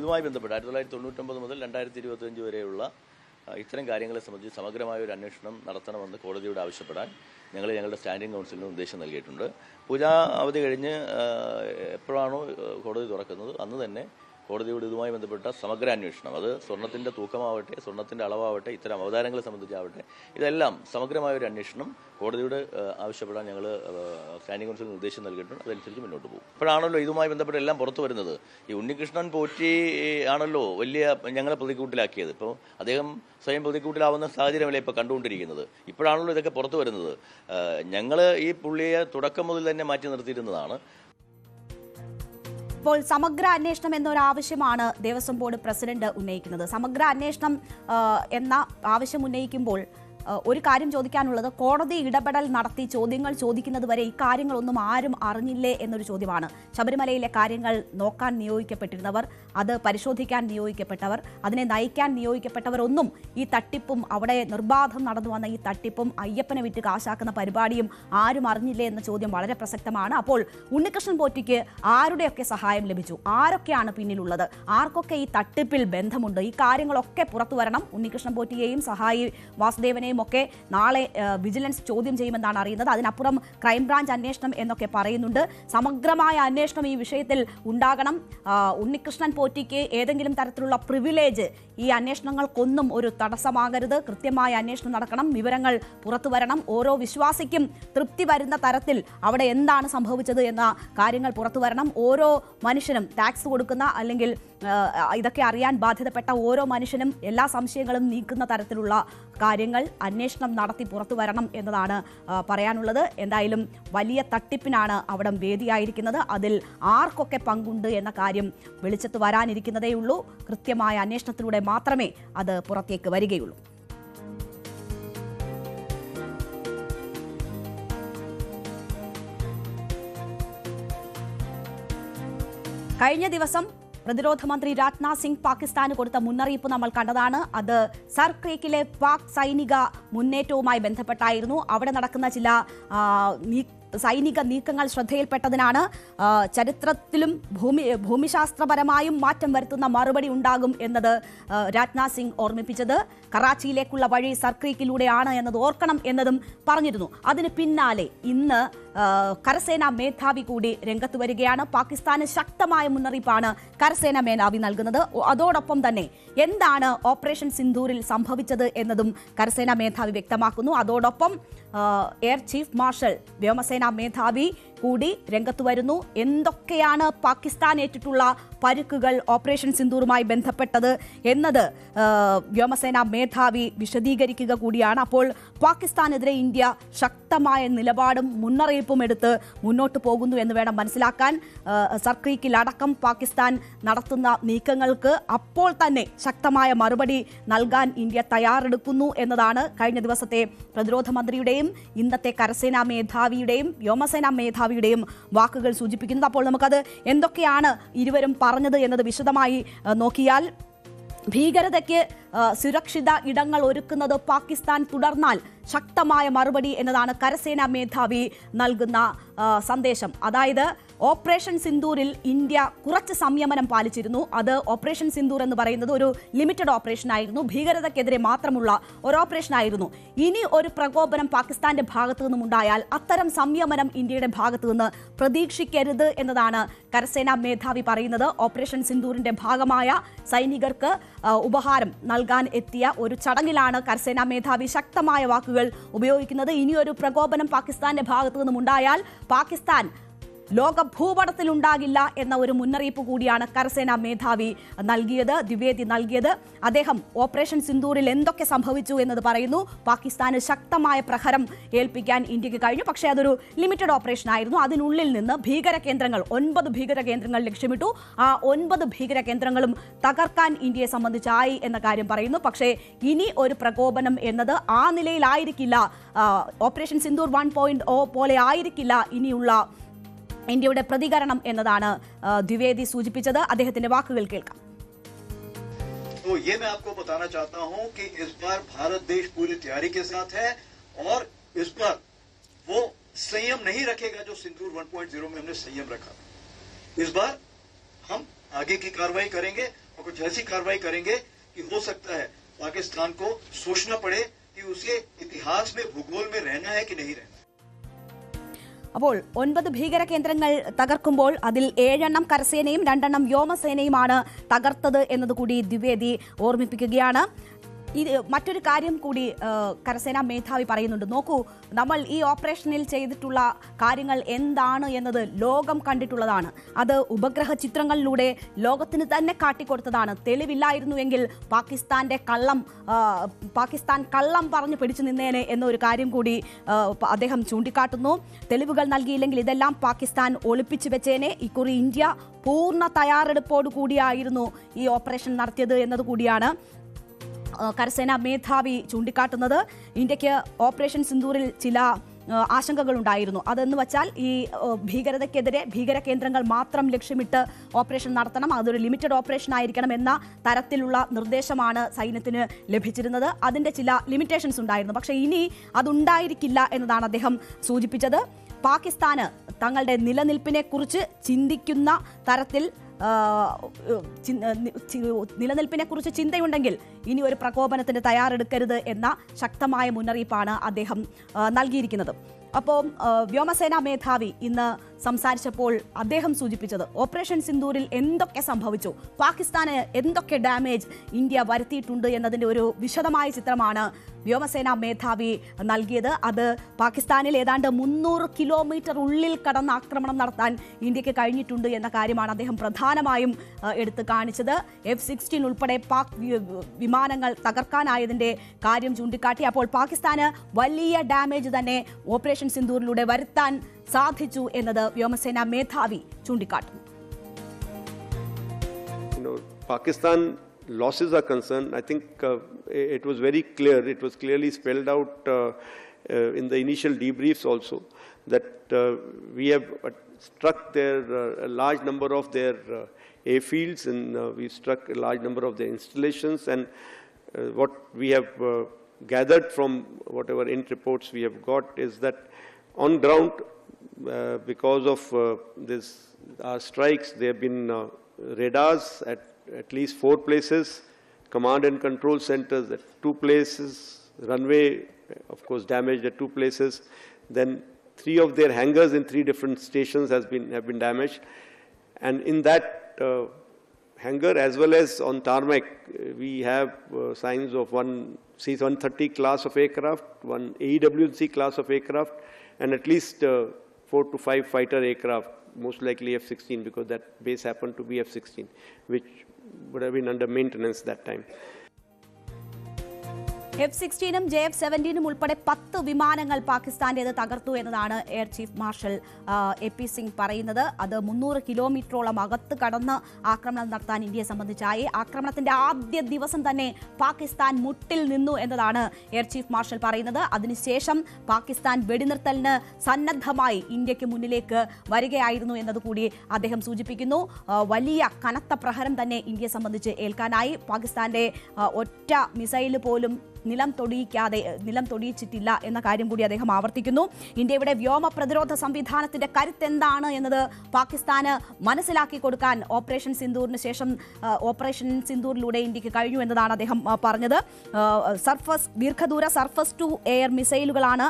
ഇതുമായി ബന്ധപ്പെട്ട് 1999 മുതൽ 2025 വരെയുള്ള ഇത്തരം കാര്യങ്ങളെ സംബന്ധിച്ച് സമഗ്രമായ ഒരു അന്വേഷണം നടത്തണമെന്ന് കോടതിയോട് ആവശ്യപ്പെടാൻ ഞങ്ങളുടെ സ്റ്റാൻഡിംഗ് കൗൺസിലിന് നിർദ്ദേശം നൽകിയിട്ടുണ്ട്. പൂജാ അവധി കഴിഞ്ഞ് എപ്പോഴാണോ കോടതി തുറക്കുന്നത് അന്ന് തന്നെ കോടതിയോട് ഇതുമായി ബന്ധപ്പെട്ട സമഗ്ര അന്വേഷണം, അത് സ്വർണ്ണത്തിൻ്റെ തൂക്കമാവട്ടെ, സ്വർണ്ണത്തിൻ്റെ അളവാവട്ടെ, ഇത്തരം അവതാരങ്ങളെ സംബന്ധിച്ചാവട്ടെ, ഇതെല്ലാം സമഗ്രമായ ഒരു അന്വേഷണം കോടതിയോട് ആവശ്യപ്പെടാൻ ഞങ്ങൾ സ്റ്റാൻഡിംഗ് കൗൺസിൽ നിർദ്ദേശം നൽകിയിട്ടുണ്ട്. അതനുസരിച്ച് മുന്നോട്ട് പോകും. ഇപ്പോഴാണല്ലോ ഇതുമായി ബന്ധപ്പെട്ട് എല്ലാം പുറത്തു വരുന്നത്. ഈ ഉണ്ണികൃഷ്ണൻ പോറ്റി ആണല്ലോ വലിയ ഞങ്ങളെ പ്രതിക്കൂട്ടിലാക്കിയത്. ഇപ്പോൾ അദ്ദേഹം സ്വയം പ്രതിക്കൂട്ടിലാവുന്ന സാഹചര്യമല്ല ഇപ്പോൾ കണ്ടുകൊണ്ടിരിക്കുന്നത്. ഇപ്പോഴാണല്ലോ ഇതൊക്കെ പുറത്തു വരുന്നത്. ഞങ്ങൾ ഈ പുള്ളിയെ തുടക്കം മുതൽ തന്നെ മാറ്റി നിർത്തിയിരുന്നതാണ്. ഇപ്പോൾ സമഗ്ര അന്വേഷണം എന്നൊരാവശ്യമാണ് ദേവസ്വം ബോർഡ് പ്രസിഡന്റ് ഉന്നയിക്കുന്നത്. സമഗ്ര അന്വേഷണം എന്ന ആവശ്യം ഉന്നയിക്കുമ്പോൾ ഒരു കാര്യം ചോദിക്കാനുള്ളത്, കോടതി ഇടപെടൽ നടത്തി ചോദ്യങ്ങൾ ചോദിക്കുന്നത് വരെ ഈ കാര്യങ്ങളൊന്നും ആരും അറിഞ്ഞില്ലേ എന്നൊരു ചോദ്യമാണ്. ശബരിമലയിലെ കാര്യങ്ങൾ നോക്കാൻ നിയോഗിക്കപ്പെട്ടിരുന്നവർ, അത് പരിശോധിക്കാൻ നിയോഗിക്കപ്പെട്ടവർ, അതിനെ നയിക്കാൻ നിയോഗിക്കപ്പെട്ടവർ ഒന്നും ഈ തട്ടിപ്പും അവിടെ നിർബാധം നടന്നു വന്ന ഈ തട്ടിപ്പും അയ്യപ്പനെ വിറ്റ് കാശാക്കുന്ന പരിപാടിയും ആരും അറിഞ്ഞില്ലേ എന്ന ചോദ്യം വളരെ പ്രസക്തമാണ്. അപ്പോൾ ഉണ്ണികൃഷ്ണൻ പോറ്റിക്ക് ആരുടെയൊക്കെ സഹായം ലഭിച്ചു, ആരൊക്കെയാണ് പിന്നിലുള്ളത്, ആർക്കൊക്കെ ഈ തട്ടിപ്പിൽ ബന്ധമുണ്ട്, ഈ കാര്യങ്ങളൊക്കെ പുറത്തു വരണം. ഉണ്ണികൃഷ്ണൻ പോറ്റിയെയും സഹായി വാസുദേവനെയും ഒക്കെ നാളെ വിജിലൻസ് ചോദ്യം ചെയ്യുമെന്നാണ് അറിയുന്നത്. അതിനപ്പുറം ക്രൈംബ്രാഞ്ച് അന്വേഷണം എന്നൊക്കെ പറയുന്നുണ്ട്. സമഗ്രമായ അന്വേഷണം ഈ വിഷയത്തിൽ ഉണ്ടാകണം. ഉണ്ണികൃഷ്ണൻ പോറ്റിക്ക് ഏതെങ്കിലും തരത്തിലുള്ള പ്രിവിലേജ് ഈ അന്വേഷണങ്ങൾക്കൊന്നും ഒരു തടസ്സമാകരുത്. കൃത്യമായ അന്വേഷണം നടക്കണം, വിവരങ്ങൾ പുറത്തു വരണം. ഓരോ വിശ്വാസിക്കും തൃപ്തി വരുന്ന തരത്തിൽ അവിടെ എന്താണ് സംഭവിച്ചത് എന്ന കാര്യങ്ങൾ പുറത്തു വരണം. ഓരോ മനുഷ്യനും ടാക്സ് കൊടുക്കുന്ന അല്ലെങ്കിൽ ഇതൊക്കെ അറിയാൻ ബാധ്യതപ്പെട്ട ഓരോ മനുഷ്യനും എല്ലാ സംശയങ്ങളും നീക്കുന്ന തരത്തിലുള്ള കാര്യങ്ങൾ അന്വേഷണം നടത്തി പുറത്തു വരണം എന്നതാണ് പറയാനുള്ളത്. എന്തായാലും വലിയ തട്ടിപ്പിനാണ് അവിടെ വേദിയായിരിക്കുന്നത്. അതിൽ ആർക്കൊക്കെ പങ്കുണ്ട് എന്ന കാര്യം വെളിച്ചത്ത് വരാനിരിക്കുന്നതേയുള്ളൂ. കൃത്യമായ അന്വേഷണത്തിലൂടെ മാത്രമേ അത് പുറത്തേക്ക് വരികയുള്ളൂ. കഴിഞ്ഞ ദിവസം പ്രതിരോധ മന്ത്രി രാജ്നാഥ് സിംഗ് പാകിസ്ഥാന് കൊടുത്ത മുന്നറിയിപ്പ് നമ്മൾ കണ്ടതാണ്. അത് സർ ക്രീക്കിലെ പാക് സൈനിക മുന്നേറ്റവുമായി ബന്ധപ്പെട്ടായിരുന്നു. അവിടെ നടക്കുന്ന ചില സൈനിക നീക്കങ്ങൾ ശ്രദ്ധയിൽപ്പെട്ടതിനാണ് ചരിത്രത്തിലും ഭൂമിശാസ്ത്രപരമായും മാറ്റം വരുത്തുന്ന മറുപടി ഉണ്ടാകും എന്നത് രാജ്നാഥ് സിംഗ് ഓർമ്മിപ്പിച്ചത്. കറാച്ചിയിലേക്കുള്ള വഴി സർക്രീക്കിലൂടെയാണ് എന്നത് ഓർക്കണം എന്നതും പറഞ്ഞിരുന്നു. അതിന് പിന്നാലെ ഇന്ന് കരസേനാ മേധാവി കൂടി രംഗത്ത് വരികയാണ്. പാകിസ്ഥാന് ശക്തമായ മുന്നറിയിപ്പാണ് കരസേനാ മേധാവി നൽകുന്നത്. അതോടൊപ്പം തന്നെ എന്താണ് ഓപ്പറേഷൻ സിന്ദൂരിൽ സംഭവിച്ചത് എന്നതും കരസേനാ മേധാവി വ്യക്തമാക്കുന്നു. അതോടൊപ്പം എയർ ചീഫ് മാർഷൽ വ്യോമസേനാ മേധാവി കൂടി രംഗത്ത് വരുന്നു. എന്തൊക്കെയാണ് പാകിസ്ഥാൻ ഏറ്റിട്ടുള്ള പരുക്കുകൾ ഓപ്പറേഷൻ സിന്ദൂറുമായി ബന്ധപ്പെട്ടത് എന്നത് വ്യോമസേനാ മേധാവി വിശദീകരിക്കുക കൂടിയാണ്. അപ്പോൾ പാകിസ്ഥാനെതിരെ ഇന്ത്യ ശക്തമായ നിലപാടും മുന്നറിയിപ്പും എടുത്ത് മുന്നോട്ട് പോകുന്നു എന്ന് വേണം മനസ്സിലാക്കാൻ. സർക്രീക്കിലടക്കം പാകിസ്ഥാൻ നടത്തുന്ന നീക്കങ്ങൾക്ക് അപ്പോൾ തന്നെ ശക്തമായ മറുപടി നൽകാൻ ഇന്ത്യ തയ്യാറെടുക്കുന്നു എന്നതാണ് കഴിഞ്ഞ ദിവസത്തെ പ്രതിരോധ മന്ത്രിയുടെയും ഇന്നത്തെ കരസേനാ മേധാവിയുടെയും വ്യോമസേനാ മേധാവിയുടെയും വാക്കുകൾ സൂചിപ്പിക്കുന്നത്. അപ്പോൾ നമുക്കത് എന്തൊക്കെയാണ് ഇരുവരും പറഞ്ഞത് എന്നത് വിശദമായി നോക്കിയാൽ, ഭീകരതയ്ക്ക് സുരക്ഷിത ഇടങ്ങൾ ഒരുക്കുന്നത് പാകിസ്ഥാൻ തുടർന്നാൽ ശക്തമായ മറുപടി എന്നതാണ് കരസേനാ മേധാവി നൽകുന്ന സന്ദേശം. അതായത് ഓപ്പറേഷൻ സിന്ദൂരിൽ ഇന്ത്യ കുറച്ച് സംയമനം പാലിച്ചിരുന്നു. അത് ഓപ്പറേഷൻ സിന്ദൂർ എന്ന് പറയുന്നത് ഒരു ലിമിറ്റഡ് ഓപ്പറേഷൻ ആയിരുന്നു, ഭീകരതയ്ക്കെതിരെ മാത്രമുള്ള ഒരു ഓപ്പറേഷൻ ആയിരുന്നു. ഇനി ഒരു പ്രകോപനം പാകിസ്ഥാന്റെ ഭാഗത്തു നിന്നും ഉണ്ടായാൽ അത്തരം സംയമനം ഇന്ത്യയുടെ ഭാഗത്തു നിന്ന് പ്രതീക്ഷിക്കരുത് എന്നതാണ് കരസേനാ മേധാവി പറയുന്നത്. ഓപ്പറേഷൻ സിന്ദൂരിന്റെ ഭാഗമായ സൈനികർക്ക് ഉപഹാരം നൽകാൻ എത്തിയ ഒരു ചടങ്ങിലാണ് കരസേനാ മേധാവി ശക്തമായ വാക്കുകൾ ഉപയോഗിക്കുന്നത്. ഇനിയൊരു പ്രകോപനം പാകിസ്ഥാന്റെ ഭാഗത്തു നിന്നും ഉണ്ടായാൽ പാകിസ്ഥാൻ ലോക ഭൂപടത്തിൽ ഉണ്ടാകില്ല എന്ന ഒരു മുന്നറിയിപ്പ് കൂടിയാണ് കരസേനാ മേധാവി ദ്വിവേദി നൽകിയത്. അദ്ദേഹം ഓപ്പറേഷൻ സിന്ദൂറിൽ എന്തൊക്കെ സംഭവിച്ചു എന്നത് പറയുന്നു. പാകിസ്ഥാന് ശക്തമായ പ്രഹരം ഏൽപ്പിക്കാൻ ഇന്ത്യക്ക് കഴിഞ്ഞു. പക്ഷേ അതൊരു ലിമിറ്റഡ് ഓപ്പറേഷൻ ആയിരുന്നു. അതിനുള്ളിൽ നിന്ന് 9 ഭീകര കേന്ദ്രങ്ങൾ ലക്ഷ്യമിട്ടു. ആ 9 ഭീകര കേന്ദ്രങ്ങളും തകർക്കാൻ ഇന്ത്യയെ സംബന്ധിച്ചായി എന്ന കാര്യം പറയുന്നു. പക്ഷേ ഇനി ഒരു പ്രകോപനം എന്നത് ആ നിലയിലായിരിക്കില്ല. ഓപ്പറേഷൻ സിന്ദൂർ 1.0 പോലെ ആയിരിക്കില്ല ഇനിയുള്ള ഇന്ത്യയുടെ പ്രതികരണം എന്നതാണ് ദ്വിവേദി സൂചിപ്പിച്ചത്. അദ്ദേഹത്തിന്റെ വാക്കുകൾ കേൾക്കാം. तो ये मैं आपको बताना चाहता हूं कि इस बार भारत देश पूरी तैयारी के साथ है और इस बार वो संयम नहीं रखेगा जो सिंदूर 1.0 में हमने संयम रखा. इस बार हम आगे की कार्रवाई करेंगे और कुछ ऐसी कार्रवाई करेंगे कि हो सकता है पाकिस्तान को सोचना पड़े कि उसके इतिहास में भूगोल में रहना है कि नहीं रहना. അപ്പോൾ 9 ഭീകര കേന്ദ്രങ്ങൾ തകർക്കുമ്പോൾ അതിൽ 7 കരസേനയും 2 വ്യോമസേനയുമാണ് തകർത്തത് എന്നതുകൂടി ദ്വിവേദി ഓർമ്മിപ്പിക്കുകയാണ്. ഇത് മറ്റൊരു കാര്യം കൂടി കരസേനാ മേധാവി പറയുന്നുണ്ട്. നോക്കൂ, നമ്മൾ ഈ ഓപ്പറേഷനിൽ ചെയ്തിട്ടുള്ള കാര്യങ്ങൾ എന്താണ് എന്നത് ലോകം കണ്ടിട്ടുള്ളതാണ്. അത് ഉപഗ്രഹ ചിത്രങ്ങളിലൂടെ ലോകത്തിന് തന്നെ കാട്ടിക്കൊടുത്തതാണ്. തെളിവില്ലായിരുന്നുവെങ്കിൽ പാകിസ്ഥാൻ കള്ളം പറഞ്ഞു പിടിച്ചു നിന്നേനെ എന്നൊരു കാര്യം കൂടി അദ്ദേഹം ചൂണ്ടിക്കാട്ടുന്നു. തെളിവുകൾ നൽകിയില്ലെങ്കിൽ ഇതെല്ലാം പാകിസ്ഥാൻ ഒളിപ്പിച്ചു വെച്ചേനെ. ഇക്കുറി ഇന്ത്യ പൂർണ്ണ തയ്യാറെടുപ്പോടുകൂടിയായിരുന്നു ഈ ഓപ്പറേഷൻ നടത്തിയത് എന്നതുകൂടിയാണ് കരസേനാ മേധാവി ചൂണ്ടിക്കാട്ടുന്നത്. ഇന്ത്യക്ക് ഓപ്പറേഷൻ സിന്ദൂറിൽ ചില ആശങ്കകളുണ്ടായിരുന്നു. അതെന്ന് വച്ചാൽ ഈ ഭീകരതയ്ക്കെതിരെ ഭീകര കേന്ദ്രങ്ങൾ മാത്രം ലക്ഷ്യമിട്ട് ഓപ്പറേഷൻ നടത്തണം, അതൊരു ലിമിറ്റഡ് ഓപ്പറേഷൻ ആയിരിക്കണം എന്ന തരത്തിലുള്ള നിർദ്ദേശമാണ് സൈന്യത്തിന് ലഭിച്ചിരുന്നത്. അതിൻ്റെ ചില ലിമിറ്റേഷൻസ് ഉണ്ടായിരുന്നു. പക്ഷേ ഇനി അതുണ്ടായിരിക്കില്ല എന്നതാണ് അദ്ദേഹം സൂചിപ്പിച്ചത്. പാകിസ്ഥാന് തങ്ങളുടെ നിലനിൽപ്പിനെക്കുറിച്ച് ചിന്തിക്കുന്ന തരത്തിൽ നിലനിൽപ്പിനെക്കുറിച്ച് ചിന്തയുണ്ടെങ്കിൽ ഇനി ഒരു പ്രകോപനത്തിന് തയ്യാറെടുക്കരുത് എന്ന ശക്തമായ മുന്നറിയിപ്പാണ് അദ്ദേഹം നൽകിയിരിക്കുന്നത്. അപ്പോൾ വ്യോമസേനാ മേധാവി ഇന്ന് സംസാരിച്ചപ്പോൾ അദ്ദേഹം സൂചിപ്പിച്ചത് ഓപ്പറേഷൻ സിന്ദൂരിൽ എന്തൊക്കെ സംഭവിച്ചു, പാകിസ്ഥാന് എന്തൊക്കെ ഡാമേജ് ഇന്ത്യ വരുത്തിയിട്ടുണ്ട് എന്നതിൻ്റെ ഒരു വിശദമായ ചിത്രമാണ് വ്യോമസേനാ മേധാവി നൽകിയത്. അത് പാകിസ്ഥാനിൽ ഏതാണ്ട് 300 കിലോമീറ്റർ ഉള്ളിൽ കടന്ന് ആക്രമണം നടത്താൻ ഇന്ത്യക്ക് കഴിഞ്ഞിട്ടുണ്ട് എന്ന കാര്യമാണ് അദ്ദേഹം പ്രധാനമായും എടുത്തു കാണിച്ചത്. F-16 ഉൾപ്പെടെ പാക് വിമാനങ്ങൾ തകർക്കാനായതിൻ്റെ കാര്യം ചൂണ്ടിക്കാട്ടി. അപ്പോൾ പാകിസ്ഥാന് വലിയ ഡാമേജ് തന്നെ ഓപ്പറേഷൻ സിന്ദൂറിലൂടെ വരുത്താൻ സാധിച്ചു എന്നത് വ്യോമസേനാ മേധാവി ചൂണ്ടിക്കാട്ടുന്നു. Pakistan losses are concerned, I think it was very clear, it was clearly spelled out in the initial debriefs also that we have struck a large number of their airfields and we struck a large number of their installations, and what we have gathered from whatever int reports we have got is that on ground because of our strikes there have been radars at least 4 places, command and control centers at 2 places, runway of course damaged at 2 places, then 3 of their hangars in 3 different stations have been damaged, and in that hangar as well as on tarmac we have signs of one C-130 class of aircraft, one AEW&C class of aircraft, and at least 4 to 5 fighter aircraft, most likely F-16 because that base happened to be F-16, which would have been under maintenance that time. F-16 JF-17 ഉൾപ്പെടെ 10 വിമാനങ്ങൾ പാകിസ്ഥാന്റേത് തകർത്തു എന്നതാണ് air chief marshal AP Singh പറയുന്നത്. അത് 300 കിലോമീറ്ററോളം അകത്ത് കടന്ന് ആക്രമണം നടത്താൻ ഇന്ത്യയെ സംബന്ധിച്ചായി. ആക്രമണത്തിന്റെ ആദ്യ ദിവസം തന്നെ പാകിസ്ഥാൻ മുട്ടിൽ നിന്നു എന്നതാണ് എയർ ചീഫ് മാർഷൽ പറയുന്നത്. അതിനുശേഷം പാകിസ്ഥാൻ വെടിനിർത്തലിന് സന്നദ്ധമായി ഇന്ത്യക്ക് മുന്നിലേക്ക് വരികയായിരുന്നു എന്നതുകൂടി അദ്ദേഹം സൂചിപ്പിക്കുന്നു. വലിയ കനത്ത പ്രഹരം തന്നെ ഇന്ത്യയെ സംബന്ധിച്ച് ഏൽക്കാനായി. പാകിസ്ഥാന്റെ ഒറ്റ മിസൈൽ പോലും നിലം തൊടിയിച്ചിട്ടില്ല എന്ന കാര്യം കൂടി അദ്ദേഹം ആവർത്തിക്കുന്നു. ഇന്ത്യയുടെ വ്യോമ പ്രതിരോധ സംവിധാനത്തിന്റെ കരുത്തെന്താണ് എന്നത് പാകിസ്ഥാന് മനസ്സിലാക്കി കൊടുക്കാൻ ഓപ്പറേഷൻ സിന്ദൂറിന് ശേഷം ഓപ്പറേഷൻ സിന്ദൂറിലൂടെ ഇന്ത്യക്ക് കഴിഞ്ഞു എന്നതാണ് അദ്ദേഹം പറഞ്ഞത്. ദീർഘദൂര സർഫസ് ടു എയർ മിസൈലുകളാണ്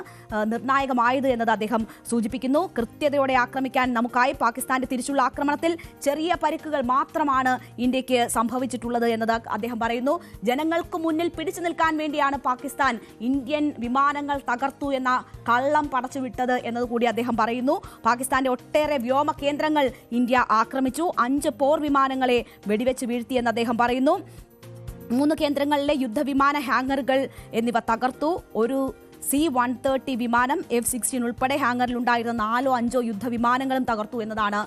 നിർണായകമായത് എന്നത് അദ്ദേഹം സൂചിപ്പിക്കുന്നു. കൃത്യതയോടെ ആക്രമിക്കാൻ നമുക്കായി. പാകിസ്ഥാന്റെ തിരിച്ചുള്ള ആക്രമണത്തിൽ ചെറിയ പരിക്കുകൾ മാത്രമാണ് ഇന്ത്യക്ക് സംഭവിച്ചിട്ടുള്ളത് എന്നത് അദ്ദേഹം പറയുന്നു. ജനങ്ങൾക്ക് മുന്നിൽ പിടിച്ചു നിൽക്കാൻ വേണ്ടി കൂടിയാണ് പാകിസ്ഥാൻ ഇന്ത്യൻ വിമാനങ്ങൾ തകർത്തു എന്ന കള്ളം പടച്ചുവിട്ടത് എന്നതുകൂടി അദ്ദേഹം പറയുന്നു. പാകിസ്ഥാന്റെ ഒട്ടേറെ വ്യോമ കേന്ദ്രങ്ങൾ ഇന്ത്യ ആക്രമിച്ചു, 5 പോർ വിമാനങ്ങളെ വെടിവെച്ച് വീഴ്ത്തിയെന്ന് അദ്ദേഹം പറയുന്നു. 3 കേന്ദ്രങ്ങളിലെ യുദ്ധവിമാന ഹാങ്ങറുകൾ എന്നിവ തകർത്തു. ഒരു C-130 വിമാനം, F-16 ഉൾപ്പെടെ ഹാങ്ങറിലുണ്ടായിരുന്ന 4 5 യുദ്ധവിമാനങ്ങളും തകർത്തു എന്നതാണ്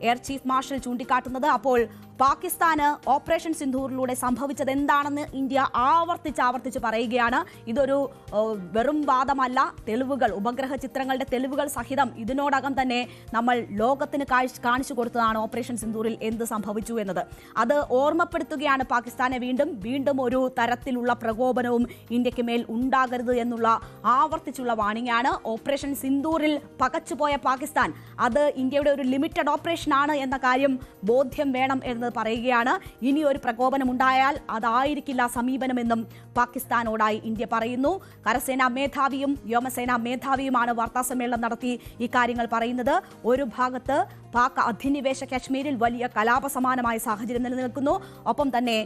എയർ ചീഫ് മാർഷൽ ചൂണ്ടിക്കാട്ടുന്നത്. അപ്പോൾ പാകിസ്ഥാന് ഓപ്പറേഷൻ സിന്ധൂറിലൂടെ സംഭവിച്ചത് എന്താണെന്ന് ഇന്ത്യ ആവർത്തിച്ച് പറയുകയാണ്. ഇതൊരു വെറും വാദമല്ല, തെളിവുകൾ, ഉപഗ്രഹ ചിത്രങ്ങളുടെ തെളിവുകൾ സഹിതം ഇതിനോടകം തന്നെ നമ്മൾ ലോകത്തിന് കാണിച്ചു കൊടുത്തതാണ് ഓപ്പറേഷൻ സിന്ധൂറിൽ എന്ത് സംഭവിച്ചു എന്നത്. അത് ഓർമ്മപ്പെടുത്തുകയാണ് പാകിസ്ഥാനെ വീണ്ടും ഒരു തരത്തിലുള്ള പ്രകോപനവും ഇന്ത്യക്ക് മേൽ ഉണ്ടാകരുത് എന്നുള്ള ആവർത്തിച്ചുള്ള വാണിംഗാണ്. ഓപ്പറേഷൻ സിന്ധൂറിൽ പകച്ചുപോയ പാകിസ്ഥാൻ അത് ഇന്ത്യയുടെ ഒരു ലിമിറ്റഡ് ഓപ്പറേഷൻ ആണ് എന്ന കാര്യം ബോധ്യം വേണം എന്ന് പറയുകയാണ്. ഇനി ഒരു പ്രകോപനം ഉണ്ടായാൽ അതായിരിക്കില്ല സമീപനമെന്നും പാകിസ്ഥാനോടായി ഇന്ത്യ പറയുന്നു. കരസേനാ മേധാവിയും വ്യോമസേനാ മേധാവിയുമാണ് വാർത്താസമ്മേളനം നടത്തി ഈ കാര്യങ്ങൾ പറയുന്നത്. ഒരു ഭാഗത്ത് പാക് അധിനിവേശ കശ്മീരിൽ വലിയ കലാപസമാനമായ സാഹചര്യം നിലനിൽക്കുന്നു. ഒപ്പം തന്നെ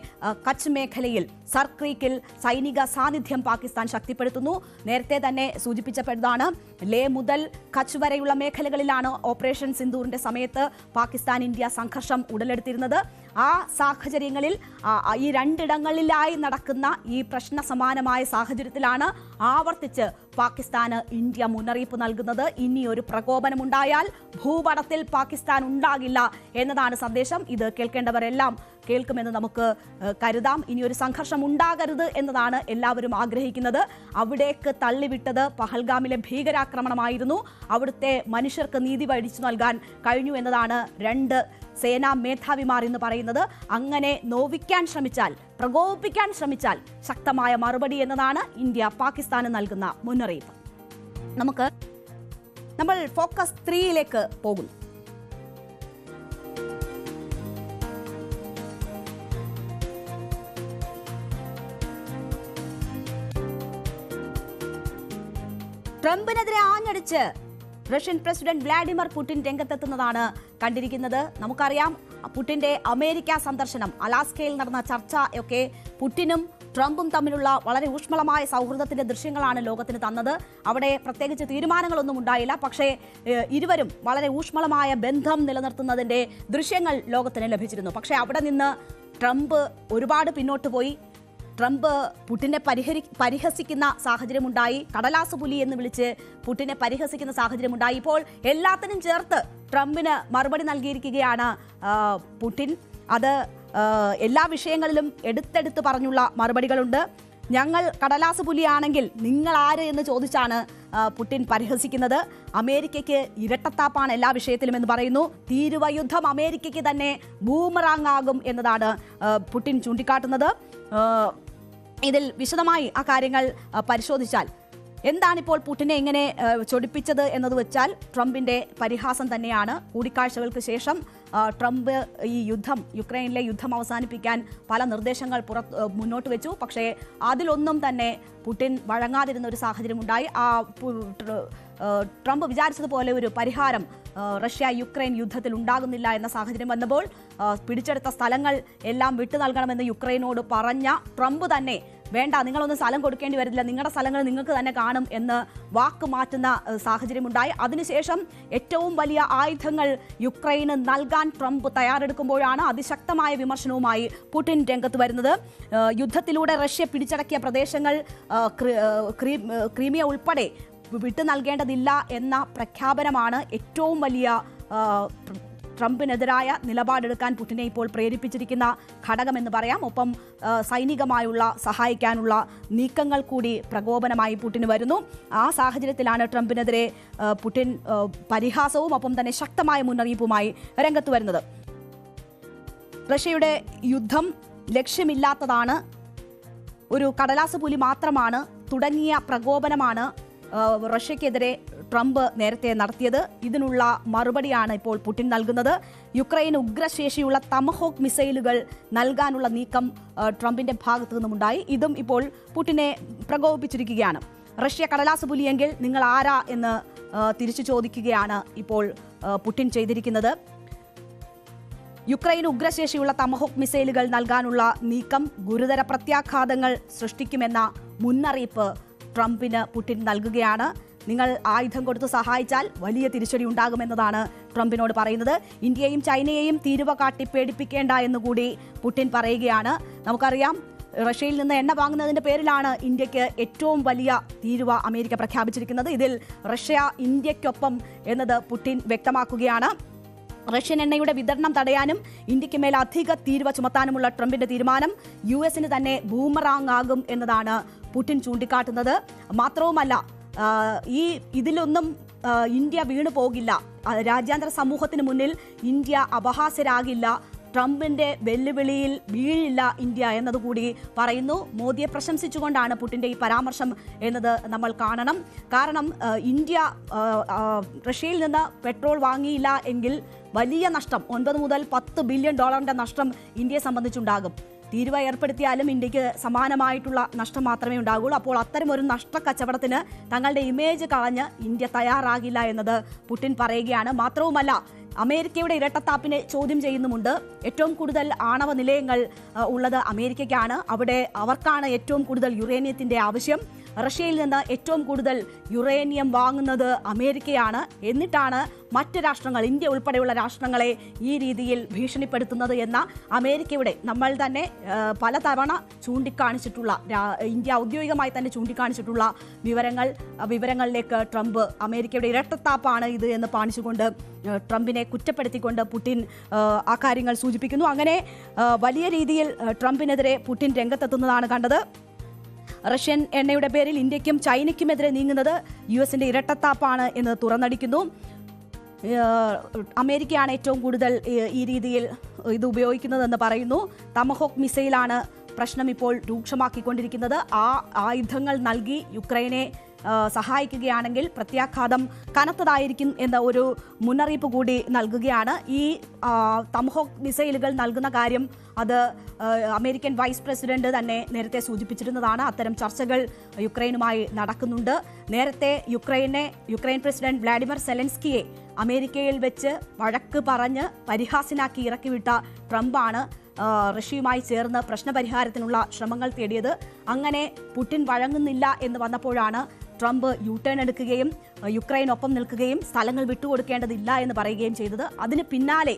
കച്ച് മേഖലയിൽ സർ ക്രീക്കിൽ സൈനിക സാന്നിധ്യം പാകിസ്ഥാൻ ശക്തിപ്പെടുത്തുന്നു. നേരത്തെ തന്നെ സൂചിപ്പിച്ചതാണ്, ലേ മുതൽ കച്ച് വരെയുള്ള മേഖലകളിലാണ് ഓപ്പറേഷൻ സിന്ധൂറിന്റെ സമയത്ത് പാകിസ്ഥാൻ ഇന്ത്യ സംഘർഷം ഉടലെടുത്തിരുന്നത്. ആ സാഹചര്യങ്ങളിൽ ഈ 2 ഇടങ്ങളിലായി നടക്കുന്ന ഈ പ്രശ്ന സമാനമായ സാഹചര്യത്തിലാണ് ആവർത്തിച്ച് പാകിസ്ഥാന് ഇന്ത്യ മുന്നറിയിപ്പ് നൽകുന്നത്. ഇനി ഒരു പ്രകോപനമുണ്ടായാൽ ഭൂപടത്തിൽ പാകിസ്ഥാൻ ഉണ്ടാകില്ല എന്നതാണ് സന്ദേശം. ഇത് കേൾക്കേണ്ടവരെല്ലാം കേൾക്കുമെന്ന് നമുക്ക് കരുതാം. ഇനി ഒരു സംഘർഷം ഉണ്ടാകരുത് എന്നതാണ് എല്ലാവരും ആഗ്രഹിക്കുന്നത്. അവിടേക്ക് തള്ളിവിട്ടത് പഹൽഗാമിലെ ഭീകരാക്രമണമായിരുന്നു. അവിടുത്തെ മനുഷ്യർക്ക് നീതി വഴിച്ചു നൽകാൻ കഴിഞ്ഞു എന്നതാണ് 2 സേനാ മേധാവിമാർ എന്ന് പറയുന്നത്. അങ്ങനെ നോവിക്കാൻ ശ്രമിച്ചാൽ, പ്രകോപിപ്പിക്കാൻ ശ്രമിച്ചാൽ ശക്തമായ മറുപടി എന്നതാണ് ഇന്ത്യ പാകിസ്ഥാന് നൽകുന്ന മുന്നറിയിപ്പ്. നമ്മൾ ഫോക്കസ് 3യിലേക്ക് പോകുന്നു. ട്രംപിനെതിരെ ആഞ്ഞടിച്ച് റഷ്യൻ പ്രസിഡന്റ് വ്ളാഡിമിർ പുടിൻ രംഗത്തെത്തുന്നതാണ് കണ്ടിരിക്കുന്നത്. നമുക്കറിയാം, പുടിന്റെ അമേരിക്ക സന്ദർശനം, അലാസ്കയിൽ നടന്ന ചർച്ച ഒക്കെ പുടിനും ട്രംപും തമ്മിലുള്ള വളരെ ഊഷ്മളമായ സൗഹൃദത്തിന്റെ ദൃശ്യങ്ങളാണ് ലോകത്തിന് തന്നത്. അവിടെ പ്രത്യേകിച്ച് തീരുമാനങ്ങളൊന്നും ഉണ്ടായില്ല, പക്ഷേ ഇരുവരും വളരെ ഊഷ്മളമായ ബന്ധം നിലനിർത്തുന്നതിന്റെ ദൃശ്യങ്ങൾ ലോകത്തിന് ലഭിച്ചിരുന്നു. പക്ഷേ അവിടെ നിന്ന് ട്രംപ് ഒരുപാട് പിന്നോട്ട് പോയി. ട്രംപ് പുടിനെ പരിഹസിക്കുന്ന സാഹചര്യമുണ്ടായി. കടലാസ് പുലി എന്ന് വിളിച്ച് പുടിനെ പരിഹസിക്കുന്ന സാഹചര്യമുണ്ടായി. ഇപ്പോൾ എല്ലാത്തിനും ചേർത്ത് ട്രംപിന് മറുപടി നൽകിയിരിക്കുകയാണ് പുടിൻ. അത് എല്ലാ വിഷയങ്ങളിലും എടുത്തെടുത്ത് പറഞ്ഞുള്ള മറുപടികളുണ്ട്. ഞങ്ങൾ കടലാസ് പുലിയാണെങ്കിൽ നിങ്ങൾ ആര് എന്ന് ചോദിച്ചാണ് പുടിൻ പരിഹസിക്കുന്നത്. അമേരിക്കയ്ക്ക് ഇരട്ടത്താപ്പാണ് എല്ലാ വിഷയത്തിലും എന്ന് പറയുന്നു. തീരുവ യുദ്ധം അമേരിക്കയ്ക്ക് തന്നെ ബൂമറാങ് ആകും എന്നതാണ് പുടിൻ ചൂണ്ടിക്കാട്ടുന്നത്. ഇതിൽ വിശദമായി ആ കാര്യങ്ങൾ പരിശോധിച്ചാൽ എന്താണിപ്പോൾ പുടിനെ ഇങ്ങനെ ചൊടിപ്പിച്ചത് എന്നത് വെച്ചാൽ ട്രംപിന്റെ പരിഹാസം തന്നെയാണ്. കൂടിക്കാഴ്ചകൾക്ക് ശേഷം ട്രംപ് ഈ യുക്രൈനിലെ യുദ്ധം അവസാനിപ്പിക്കാൻ പല നിർദ്ദേശങ്ങൾ മുന്നോട്ട് വെച്ചു. പക്ഷേ അതിലൊന്നും തന്നെ പുടിൻ വഴങ്ങാതിരുന്ന ഒരു സാഹചര്യമുണ്ടായി. ട്രംപ് വിചാരിച്ചതുപോലെ ഒരു പരിഹാരം റഷ്യ യുക്രൈൻ യുദ്ധത്തിൽ ഉണ്ടാകുന്നില്ല എന്ന സാഹചര്യം വന്നപ്പോൾ പിടിച്ചെടുത്ത സ്ഥലങ്ങൾ എല്ലാം വിട്ടു നൽകണമെന്ന് യുക്രൈനോട് പറഞ്ഞ ട്രംപ് തന്നെ വേണ്ട, നിങ്ങളൊന്നും സ്ഥലം കൊടുക്കേണ്ടി വരില്ല, നിങ്ങളുടെ സ്ഥലങ്ങൾ നിങ്ങൾക്ക് തന്നെ കാണും എന്ന് വാക്ക് മാറ്റുന്ന സാഹചര്യമുണ്ടായി. അതിനുശേഷം ഏറ്റവും വലിയ ആയുധങ്ങൾ യുക്രൈന് നൽകാൻ ട്രംപ് തയ്യാറെടുക്കുമ്പോഴാണ് അതിശക്തമായ വിമർശനവുമായി പുടിൻ രംഗത്ത് വരുന്നത്. യുദ്ധത്തിലൂടെ റഷ്യ പിടിച്ചടക്കിയ പ്രദേശങ്ങൾ ക്രീമിയ ഉൾപ്പെടെ വിട്ടു നൽകേണ്ടതില്ല എന്ന പ്രഖ്യാപനമാണ് ഏറ്റവും വലിയ ട്രംപിനെതിരായ നിലപാടെടുക്കാൻ പുടിനെ ഇപ്പോൾ പ്രേരിപ്പിച്ചിരിക്കുന്ന ഘടകമെന്ന് പറയാം. ഒപ്പം സൈനികമായുള്ള സഹായിക്കാനുള്ള നീക്കങ്ങൾ കൂടി പ്രകോപനമായി പുടിന് വരുന്നു. ആ സാഹചര്യത്തിലാണ് ട്രംപിനെതിരെ പുടിൻ പരിഹാസവും ഒപ്പം തന്നെ ശക്തമായ മുന്നറിയിപ്പുമായി രംഗത്ത് വരുന്നത്. റഷ്യയുടെ യുദ്ധം ലക്ഷ്യമില്ലാത്തതാണ്, ഒരു കടലാസ് പുലി മാത്രമാണ് തുടങ്ങിയ പ്രകോപനമാണ് റഷ്യക്കെതിരെ ട്രംപ് നേരത്തെ നടത്തിയത്. ഇതിനുള്ള മറുപടിയാണ് ഇപ്പോൾ പുടിൻ നൽകുന്നത്. യുക്രൈന് ഉഗ്രശേഷിയുള്ള തമഹോക്ക് മിസൈലുകൾ നൽകാനുള്ള നീക്കം ട്രംപിന്റെ ഭാഗത്തു നിന്നുമുണ്ടായി. ഇതും ഇപ്പോൾ പുടിനെ പ്രകോപിപ്പിച്ചിരിക്കുകയാണ്. റഷ്യ കടലാസ് പുലിയെങ്കിൽ നിങ്ങൾ ആരാ എന്ന് തിരിച്ചു ചോദിക്കുകയാണ് ഇപ്പോൾ പുടിൻ ചെയ്തിരിക്കുന്നത്. യുക്രൈന് ഉഗ്രശേഷിയുള്ള തമഹോക്ക് മിസൈലുകൾ നൽകാനുള്ള നീക്കം ഗുരുതര പ്രത്യാഘാതങ്ങൾ സൃഷ്ടിക്കുമെന്ന മുന്നറിയിപ്പ് ട്രംപിന് പുടിൻ നൽകുകയാണ്. നിങ്ങൾ ആയുധം കൊടുത്ത് സഹായിച്ചാൽ വലിയ തിരിച്ചടി ഉണ്ടാകുമെന്നതാണ് ട്രംപിനോട് പറയുന്നത്. ഇന്ത്യയെയും ചൈനയെയും തീരുവ കാട്ടി പേടിപ്പിക്കേണ്ട എന്നുകൂടി പുടിൻ പറയുകയാണ്. നമുക്കറിയാം, റഷ്യയിൽ നിന്ന് എണ്ണ വാങ്ങുന്നതിന്റെ പേരിലാണ് ഇന്ത്യക്ക് ഏറ്റവും വലിയ തീരുവ അമേരിക്ക പ്രഖ്യാപിച്ചിരിക്കുന്നത്. ഇതിൽ റഷ്യ ഇന്ത്യക്കൊപ്പം എന്നത് പുടിൻ വ്യക്തമാക്കുകയാണ്. റഷ്യൻ എണ്ണയുടെ വിതരണം തടയാനും ഇന്ത്യക്ക് മേൽ അധിക തീരുവ ചുമത്താനുമുള്ള ട്രംപിന്റെ തീരുമാനം യുഎസിന് തന്നെ ബൂമറാങ് ആകും എന്നതാണ് പുടിൻ ചൂണ്ടിക്കാട്ടുന്നത്. മാത്രവുമല്ല, ഇതിലൊന്നും ഇന്ത്യ വീണു പോകില്ല, രാജ്യാന്തര സമൂഹത്തിന് മുന്നിൽ ഇന്ത്യ അപഹാസ്യരാകില്ല, ട്രംപിന്റെ വെല്ലുവിളിയിൽ വീഴില്ല ഇന്ത്യ എന്നതുകൂടി പറയുന്നു. മോദിയെ പ്രശംസിച്ചുകൊണ്ടാണ് പുടിന്റെ ഈ പരാമർശം എന്നത് നമ്മൾ കാണണം. കാരണം ഇന്ത്യ റഷ്യയിൽ നിന്ന് പെട്രോൾ വാങ്ങിയില്ല എങ്കിൽ വലിയ നഷ്ടം, 9 മുതൽ 10 ബില്യൺ ഡോളറിന്റെ നഷ്ടം ഇന്ത്യയെ സംബന്ധിച്ചുണ്ടാകും. തീരുവ ഏർപ്പെടുത്തിയാലും ഇന്ത്യക്ക് സമാനമായിട്ടുള്ള നഷ്ടം മാത്രമേ ഉണ്ടാകുള്ളൂ. അപ്പോൾ അത്തരമൊരു നഷ്ടക്കച്ചവടത്തിന് തങ്ങളുടെ ഇമേജ് കളഞ്ഞ് ഇന്ത്യ തയ്യാറാകില്ല എന്നത് പുടിൻ പറയുകയാണ്. മാത്രവുമല്ല, അമേരിക്കയുടെ ഇരട്ടത്താപ്പിനെ ചോദ്യം ചെയ്യുന്നുമുണ്ട്. ഏറ്റവും കൂടുതൽ ആണവ നിലയങ്ങൾ ഉള്ളത് അമേരിക്കയ്ക്കാണ്. അവിടെ അവർക്കാണ് ഏറ്റവും കൂടുതൽ യുറേനിയത്തിന്റെ ആവശ്യം. റഷ്യയിൽ നിന്ന് ഏറ്റവും കൂടുതൽ യുറേനിയം വാങ്ങുന്നത് അമേരിക്കയാണ്. എന്നിട്ടാണ് മറ്റ് രാഷ്ട്രങ്ങൾ, ഇന്ത്യ ഉൾപ്പെടെയുള്ള രാഷ്ട്രങ്ങളെ ഈ രീതിയിൽ ഭീഷണിപ്പെടുത്തുന്നത് എന്ന അമേരിക്കയുടെ, നമ്മൾ തന്നെ പലതവണ ചൂണ്ടിക്കാണിച്ചിട്ടുള്ള, ഇന്ത്യ ഔദ്യോഗികമായി തന്നെ ചൂണ്ടിക്കാണിച്ചിട്ടുള്ള വിവരങ്ങളിലേക്ക് ട്രംപ് അമേരിക്കയുടെ ഇരട്ടത്താപ്പാണ് ഇത് എന്ന് കാണിച്ചുകൊണ്ട് ട്രംപിനെ കുറ്റപ്പെടുത്തിക്കൊണ്ട് പുടിൻ ആ കാര്യങ്ങൾ സൂചിപ്പിക്കുന്നു. അങ്ങനെ വലിയ രീതിയിൽ ട്രംപിനെതിരെ പുടിൻ രംഗത്തെത്തുന്നതാണ് കണ്ടത്. റഷ്യൻ എണ്ണയുടെ പേരിൽ ഇന്ത്യക്കും ചൈനയ്ക്കുമെതിരെ നീങ്ങുന്നത് യുഎസിന്റെ ഇരട്ടത്താപ്പാണ് എന്ന് തുറന്നടിക്കുന്നു. അമേരിക്കയാണ് ഏറ്റവും കൂടുതൽ ഈ രീതിയിൽ ഇത് ഉപയോഗിക്കുന്നതെന്ന് പറയുന്നു. തമഹോക്ക് മിസൈലാണ് പ്രശ്നം ഇപ്പോൾ രൂക്ഷമാക്കിക്കൊണ്ടിരിക്കുന്നത്. ആ ആയുധങ്ങൾ നൽകി യുക്രൈനെ സഹായിക്കുകയാണെങ്കിൽ പ്രത്യാഘാതം കനത്തതായിരിക്കും എന്ന ഒരു മുന്നറിയിപ്പ് കൂടി നൽകുകയാണ്. ഈ തമഹോക്ക് മിസൈലുകൾ നൽകുന്ന കാര്യം അത് അമേരിക്കൻ വൈസ് പ്രസിഡന്റ് തന്നെ നേരത്തെ സൂചിപ്പിച്ചിരുന്നതാണ്. അത്തരം ചർച്ചകൾ യുക്രൈനുമായി നടക്കുന്നുണ്ട്. നേരത്തെ യുക്രൈൻ പ്രസിഡന്റ് വ്ളാഡിമിർ സെലൻസ്കിയെ അമേരിക്കയിൽ വെച്ച് വഴക്ക് പറഞ്ഞ് പരിഹാസ്യനാക്കി ഇറക്കിവിട്ട ട്രംപാണ് റഷ്യയുമായി ചേർന്ന് പ്രശ്നപരിഹാരത്തിനുള്ള ശ്രമങ്ങൾ തേടിയത്. അങ്ങനെ പുടിൻ വഴങ്ങുന്നില്ല എന്ന് വന്നപ്പോഴാണ് ട്രംപ് യു-ടേൺ എടുക്കുകയും യുക്രൈനൊപ്പം നിൽക്കുകയും സ്ഥലങ്ങൾ വിട്ടുകൊടുക്കേണ്ടതില്ല എന്ന് പറയുകയും ചെയ്തത്. അതിന് പിന്നാലെ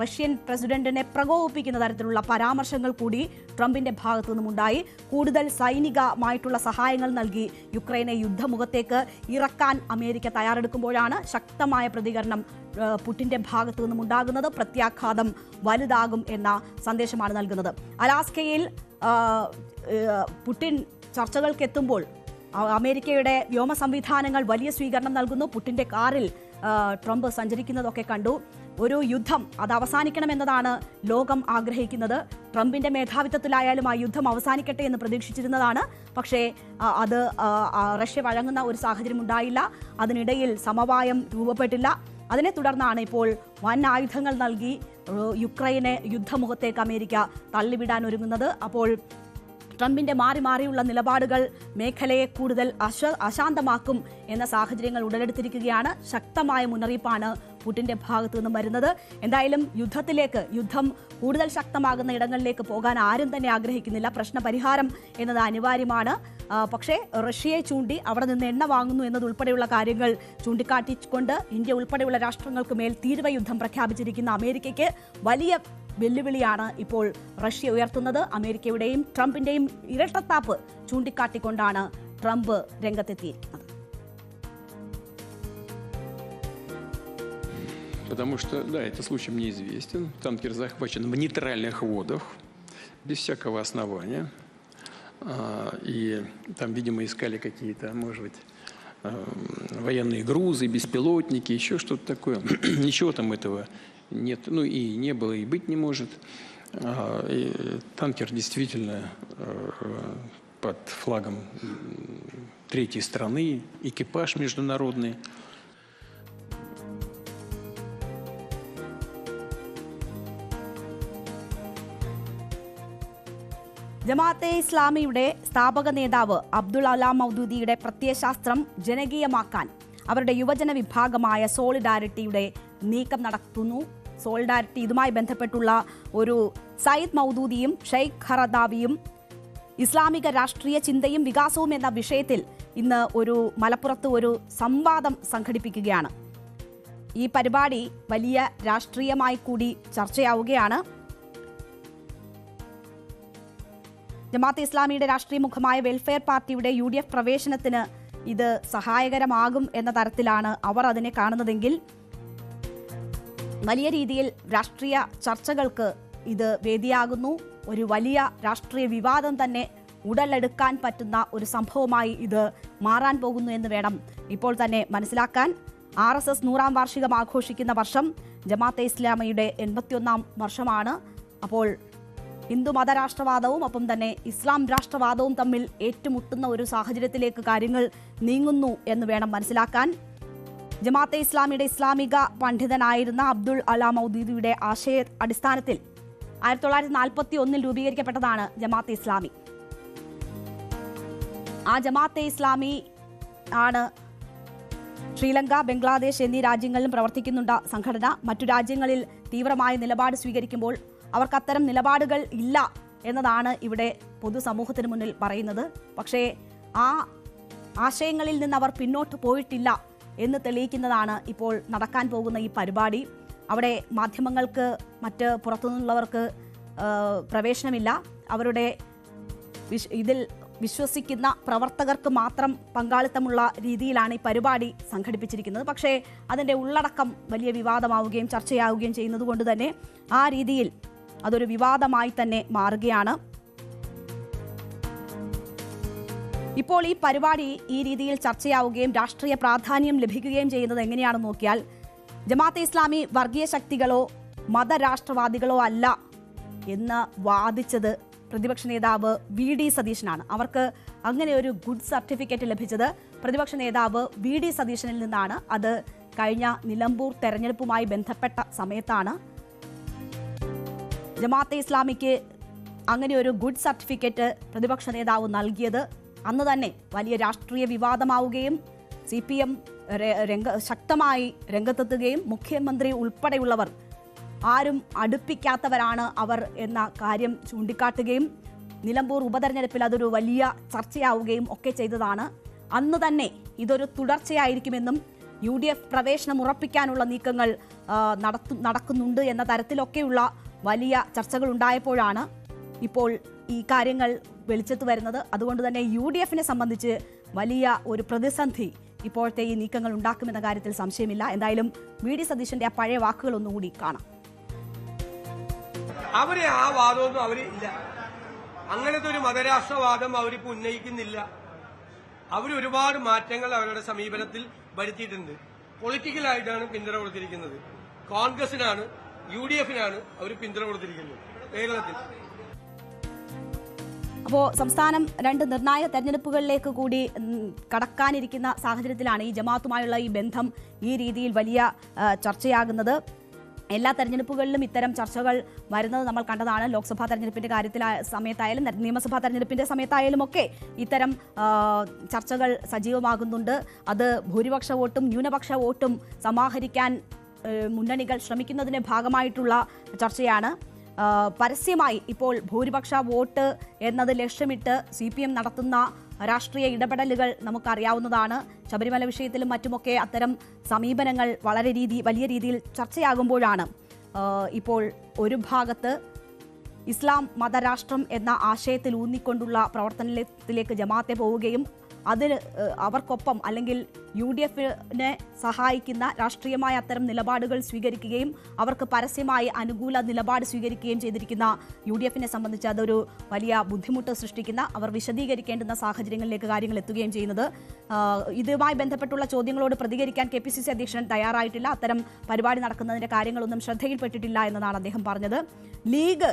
റഷ്യൻ പ്രസിഡന്റിനെ പ്രകോപിപ്പിക്കുന്ന തരത്തിലുള്ള പരാമർശങ്ങൾ കൂടി ട്രംപിന്റെ ഭാഗത്തു നിന്നുമുണ്ടായി. കൂടുതൽ സൈനികമായിട്ടുള്ള സഹായങ്ങൾ നൽകി യുക്രൈനെ യുദ്ധമുഖത്തേക്ക് ഇറക്കാൻ അമേരിക്ക തയ്യാറെടുക്കുമ്പോഴാണ് ശക്തമായ പ്രതികരണം പുടിന്റെ ഭാഗത്തു നിന്നും ഉണ്ടാകുന്നത്. പ്രത്യാഘാതം വലുതാകും എന്ന സന്ദേശമാണ് നൽകുന്നത്. അലാസ്കയിൽ പുടിൻ ചർച്ചകൾക്കെത്തുമ്പോൾ അമേരിക്കയുടെ വ്യോമ സംവിധാനങ്ങൾ വലിയ സ്വീകരണം നൽകുന്നു. പുടിന്റെ കാറിൽ ട്രംപ് സഞ്ചരിക്കുന്നതൊക്കെ കണ്ടു. ഒരു യുദ്ധം അത് അവസാനിക്കണമെന്നതാണ് ലോകം ആഗ്രഹിക്കുന്നത്. ട്രംപിന്റെ മേധാവിത്വത്തിലായാലും ആ യുദ്ധം അവസാനിക്കട്ടെ എന്ന് പ്രതീക്ഷിച്ചിരുന്നതാണ്. പക്ഷേ അത് റഷ്യ വഴങ്ങുന്ന ഒരു സാഹചര്യം ഉണ്ടായില്ല. അതിനിടയിൽ സമവായം രൂപപ്പെട്ടില്ല. അതിനെ തുടർന്നാണ് ഇപ്പോൾ വൻ ആയുധങ്ങൾ നൽകി യുക്രൈനെ യുദ്ധമുഖത്തേക്ക് അമേരിക്ക തള്ളിവിടാൻ ഒരുങ്ങുന്നത്. അപ്പോൾ ട്രംപിന്റെ മാറിയുള്ള നിലപാടുകൾ മേഖലയെ കൂടുതൽ അശാന്തമാക്കും എന്ന സാഹചര്യങ്ങൾ ഉടലെടുത്തിരിക്കുകയാണ്. ശക്തമായ മുന്നറിയിപ്പാണ് പുടിന്റെ ഭാഗത്തു നിന്നും വരുന്നത്. എന്തായാലും യുദ്ധം കൂടുതൽ ശക്തമാകുന്ന ഇടങ്ങളിലേക്ക് പോകാൻ ആരും തന്നെ ആഗ്രഹിക്കുന്നില്ല. പ്രശ്നപരിഹാരം എന്നത് അനിവാര്യമാണ്. പക്ഷേ റഷ്യയെ ചൂണ്ടി അവിടെ നിന്ന് എണ്ണ വാങ്ങുന്നു എന്നതുൾപ്പെടെയുള്ള കാര്യങ്ങൾ ചൂണ്ടിക്കാട്ടിക്കൊണ്ട് ഇന്ത്യ ഉൾപ്പെടെയുള്ള രാഷ്ട്രങ്ങൾക്ക് മേൽ തീരുവ യുദ്ധം പ്രഖ്യാപിച്ചിരിക്കുന്ന അമേരിക്കയ്ക്ക് വലിയ വെല്ലുവിളിയാണ് ഇപ്പോൾ റഷ്യ ഉയർത്തുന്നത്. അമേരിക്കയുടെയും ട്രംപിന്റെയും ഇരട്ടത്താപ്പ് ചൂണ്ടിക്കാട്ടിക്കൊണ്ടാണ് ട്രംപ് രംഗത്തെത്തിയിരിക്കുന്നത്. Потому что, да, это случай мне известен. Танкер захвачен в нейтральных водах, без всякого основания. И там, видимо, искали какие-то, может быть, военные грузы, беспилотники, еще что-то такое. Ничего там этого нет, ну и не было, и быть не может. И танкер действительно под флагом третьей страны, экипаж международный. ജമാഅത്തെ ഇസ്ലാമിയുടെ സ്ഥാപക നേതാവ് അബ്ദുൾ അലാം മൗദൂദിയുടെ പ്രത്യയശാസ്ത്രം ജനകീയമാക്കാൻ അവരുടെ യുവജന വിഭാഗമായ സോളിഡാരിറ്റിയുടെ നീക്കം നടത്തുന്നു. സോളിഡാരിറ്റി ഇതുമായി ബന്ധപ്പെട്ടുള്ള ഒരു സയ്യിദ് മൗദൂദിയും ഷെയ്ഖ് ഖറദാവിയും ഇസ്ലാമിക രാഷ്ട്രീയ ചിന്തയും വികാസവും എന്ന വിഷയത്തിൽ ഇന്ന് ഒരു മലപ്പുറത്ത് ഒരു സംവാദം സംഘടിപ്പിക്കുകയാണ്. ഈ പരിപാടി വലിയ രാഷ്ട്രീയമായി കൂടി ചർച്ചയാവുകയാണ്. ജമാഅത്തെ ഇസ്ലാമിയുടെ രാഷ്ട്രീയ മുഖമായ വെൽഫെയർ പാർട്ടിയുടെ UDF പ്രവേശനത്തിന് ഇത് സഹായകരമാകും എന്ന തരത്തിലാണ് അവർ അതിനെ കാണുന്നതെങ്കിൽ വലിയ രീതിയിൽ രാഷ്ട്രീയ ചർച്ചകൾക്ക് ഇത് വേദിയാകുന്നു. ഒരു വലിയ രാഷ്ട്രീയ വിവാദം തന്നെ ഉടലെടുക്കാൻ പറ്റുന്ന ഒരു സംഭവമായി ഇത് മാറാൻ പോകുന്നു എന്ന് വേണം ഇപ്പോൾ തന്നെ മനസ്സിലാക്കാൻ. RSS 100ാം വാർഷികം ആഘോഷിക്കുന്ന വർഷം ജമാഅത്തെ ഇസ്ലാമിയുടെ 81ാം വർഷമാണ്. അപ്പോൾ ഹിന്ദു മതരാഷ്ട്രവാദവും ഒപ്പം തന്നെ ഇസ്ലാം രാഷ്ട്രവാദവും തമ്മിൽ ഏറ്റുമുട്ടുന്ന ഒരു സാഹചര്യത്തിലേക്ക് കാര്യങ്ങൾ നീങ്ങുന്നു എന്ന് വേണം മനസ്സിലാക്കാൻ. ജമാഅത്തെ ഇസ്ലാമിയുടെ ഇസ്ലാമിക പണ്ഡിതനായിരുന്ന അബ്ദുൾ അലാ മൗദൂദിയുടെ ആശയ അടിസ്ഥാനത്തിൽ 1941 രൂപീകരിക്കപ്പെട്ടതാണ് ജമാഅത്തെ ഇസ്ലാമി. ആ ജമാഅത്തെ ഇസ്ലാമി ആണ് ശ്രീലങ്ക, ബംഗ്ലാദേശ് എന്നീ രാജ്യങ്ങളിലും പ്രവർത്തിക്കുന്നുണ്ട് സംഘടന. മറ്റു രാജ്യങ്ങളിൽ തീവ്രമായ നിലപാട് സ്വീകരിക്കുമ്പോൾ അവർക്ക് അത്തരം നിലപാടുകൾ ഇല്ല എന്നതാണ് ഇവിടെ പൊതുസമൂഹത്തിന് മുന്നിൽ പറയുന്നത്. പക്ഷേ ആ ആശയങ്ങളിൽ നിന്ന് അവർ പിന്നോട്ട് പോയിട്ടില്ല എന്ന് തെളിയിക്കുന്നതാണ് ഇപ്പോൾ നടക്കാൻ പോകുന്ന ഈ പരിപാടി. അവിടെ മാധ്യമങ്ങൾക്ക് മറ്റ് പുറത്തുനിന്നുള്ളവർക്ക് പ്രവേശനമില്ല. അവരുടെ ഇതിൽ വിശ്വസിക്കുന്ന പ്രവർത്തകർക്ക് മാത്രം പങ്കാളിത്തമുള്ള രീതിയിലാണ് ഈ പരിപാടി സംഘടിപ്പിച്ചിരിക്കുന്നത്. പക്ഷേ അതിൻ്റെ ഉള്ളടക്കം വലിയ വിവാദമാവുകയും ചർച്ചയാവുകയും ചെയ്യുന്നത് കൊണ്ട് തന്നെ ആ രീതിയിൽ അതൊരു വിവാദമായി തന്നെ മാറുകയാണ്. ഇപ്പോൾ ഈ പരിപാടി ഈ രീതിയിൽ ചർച്ചയാവുകയും രാഷ്ട്രീയ പ്രാധാന്യം ലഭിക്കുകയും ചെയ്യുന്നത് എങ്ങനെയാണെന്ന് നോക്കിയാൽ ജമാഅത്തെ ഇസ്ലാമി വർഗീയ ശക്തികളോ മതരാഷ്ട്രവാദികളോ അല്ല എന്ന് വാദിച്ചത് പ്രതിപക്ഷ നേതാവ് VD സതീശനാണ്. അവർക്ക് അങ്ങനെ ഒരു ഗുഡ് സർട്ടിഫിക്കറ്റ് ലഭിച്ചത് പ്രതിപക്ഷ നേതാവ് VD സതീശനിൽ നിന്നാണ്. അത് കഴിഞ്ഞ നിലമ്പൂർ തെരഞ്ഞെടുപ്പുമായി ബന്ധപ്പെട്ട സമയത്താണ്. ജമാഅത്തെ ഇസ്ലാമിക്ക് അങ്ങനെ ഒരു ഗുഡ് സർട്ടിഫിക്കറ്റ് പ്രതിപക്ഷ നേതാവ് നൽകിയത് അന്ന് തന്നെ വലിയ രാഷ്ട്രീയ വിവാദമാവുകയും CPM ശക്തമായി രംഗത്തെത്തുകയും മുഖ്യമന്ത്രി ഉൾപ്പെടെയുള്ളവർ ആരും അടുപ്പിക്കാത്തവരാണ് അവർ എന്ന കാര്യം ചൂണ്ടിക്കാട്ടുകയും നിലമ്പൂർ ഉപതെരഞ്ഞെടുപ്പിൽ അതൊരു വലിയ ചർച്ചയാവുകയും ഒക്കെ ചെയ്തതാണ്. അന്ന് തന്നെ ഇതൊരു തുടർച്ചയായിരിക്കുമെന്നും UDF പ്രവേശനം ഉറപ്പിക്കാനുള്ള നീക്കങ്ങൾ നടക്കുന്നുണ്ട് എന്ന തരത്തിലൊക്കെയുള്ള വലിയ ചർച്ചകൾ ഉണ്ടായപ്പോഴാണ് ഇപ്പോൾ ഈ കാര്യങ്ങൾ വെളിച്ചത്ത് വരുന്നത്. അതുകൊണ്ട് തന്നെ UDFനെ സംബന്ധിച്ച് വലിയ ഒരു പ്രതിസന്ധി ഇപ്പോഴത്തെ ഈ നീക്കങ്ങൾ ഉണ്ടാക്കുമെന്ന കാര്യത്തിൽ സംശയമില്ല. എന്തായാലും VD സതീശന്റെ ആ പഴയ വാക്കുകൾ ഒന്നുകൂടി കാണാം. അവര് ആ വാദമൊന്നും അവര് ഇല്ല, അങ്ങനത്തെ ഒരു മതരാഷ്ട്രവാദം അവരിപ്പോ ഉന്നയിക്കുന്നില്ല. അവർ ഒരുപാട് മാറ്റങ്ങൾ അവരുടെ സമീപനത്തിൽ വരുത്തിയിട്ടുണ്ട്. പൊളിറ്റിക്കലായിട്ടാണ് പിന്തുണ കൊടുത്തിരിക്കുന്നത്. കോൺഗ്രസിനാണ്, UDFനാണ് അവർ പിന്തുണ കൊടുത്തിരിക്കുന്നത് കേരളത്തിൽ. അപ്പോൾ സംസ്ഥാനം 2 നിർണായക തെരഞ്ഞെടുപ്പുകളിലേക്ക് കൂടി കടക്കാനിരിക്കുന്ന സാഹചര്യത്തിലാണ് ഈ ജമാഅത്തുമായുള്ള ഈ ബന്ധം ഈ രീതിയിൽ വലിയ ചർച്ചയാകുന്നത്. എല്ലാ തെരഞ്ഞെടുപ്പുകളിലും ഇത്തരം ചർച്ചകൾ വരുന്നത് നമ്മൾ കണ്ടതാണ്. ലോക്സഭാ തെരഞ്ഞെടുപ്പിന്റെ സമയത്തായാലും നിയമസഭാ തെരഞ്ഞെടുപ്പിന്റെ സമയത്തായാലും ഒക്കെ ഇത്തരം ചർച്ചകൾ സജീവമാകുന്നുണ്ട്. അത് ഭൂരിപക്ഷ വോട്ടും ന്യൂനപക്ഷ വോട്ടും സമാഹരിക്കാൻ മുന്നണികൾ ശ്രമിക്കുന്നതിന്റെ ഭാഗമായിട്ടുള്ള ചർച്ചയാണ്. പരസ്യമായി ഇപ്പോൾ ഭൂരിപക്ഷ വോട്ട് എന്നത് ലക്ഷ്യമിട്ട് CPM നടത്തുന്ന രാഷ്ട്രീയ ഇടപെടലുകൾ നമുക്കറിയാവുന്നതാണ്. ശബരിമല വിഷയത്തിലും മറ്റുമൊക്കെ അത്തരം സമീപനങ്ങൾ വലിയ രീതിയിൽ ചർച്ചയാകുമ്പോഴാണ് ഇപ്പോൾ ഒരു ഭാഗത്ത് ഇസ്ലാം മതരാഷ്ട്രം എന്ന ആശയത്തിൽ ഊന്നിക്കൊണ്ടുള്ള പ്രവർത്തനത്തിലേക്ക് ജമാഅത്തെ പോവുകയും അതിന് അവർക്കൊപ്പം അല്ലെങ്കിൽ UDFനെ സഹായിക്കുന്ന രാഷ്ട്രീയമായ അത്തരം നിലപാടുകൾ സ്വീകരിക്കുകയും അവർക്ക് പരസ്യമായി അനുകൂല നിലപാട് സ്വീകരിക്കുകയും ചെയ്തിരിക്കുന്ന UDFനെ സംബന്ധിച്ച് അതൊരു വലിയ ബുദ്ധിമുട്ട് സൃഷ്ടിക്കുന്ന, അവർ വിശദീകരിക്കേണ്ടുന്ന സാഹചര്യങ്ങളിലേക്ക് കാര്യങ്ങൾ എത്തുകയും ചെയ്യുന്നത്. ഇതുമായി ബന്ധപ്പെട്ടുള്ള ചോദ്യങ്ങളോട് പ്രതികരിക്കാൻ KPCC അധ്യക്ഷൻ തയ്യാറായിട്ടില്ല. അത്തരം പരിപാടി നടക്കുന്നതിന്റെ കാര്യങ്ങളൊന്നും ശ്രദ്ധയിൽപ്പെട്ടിട്ടില്ല എന്നതാണ് അദ്ദേഹം പറഞ്ഞത്. ലീഗ്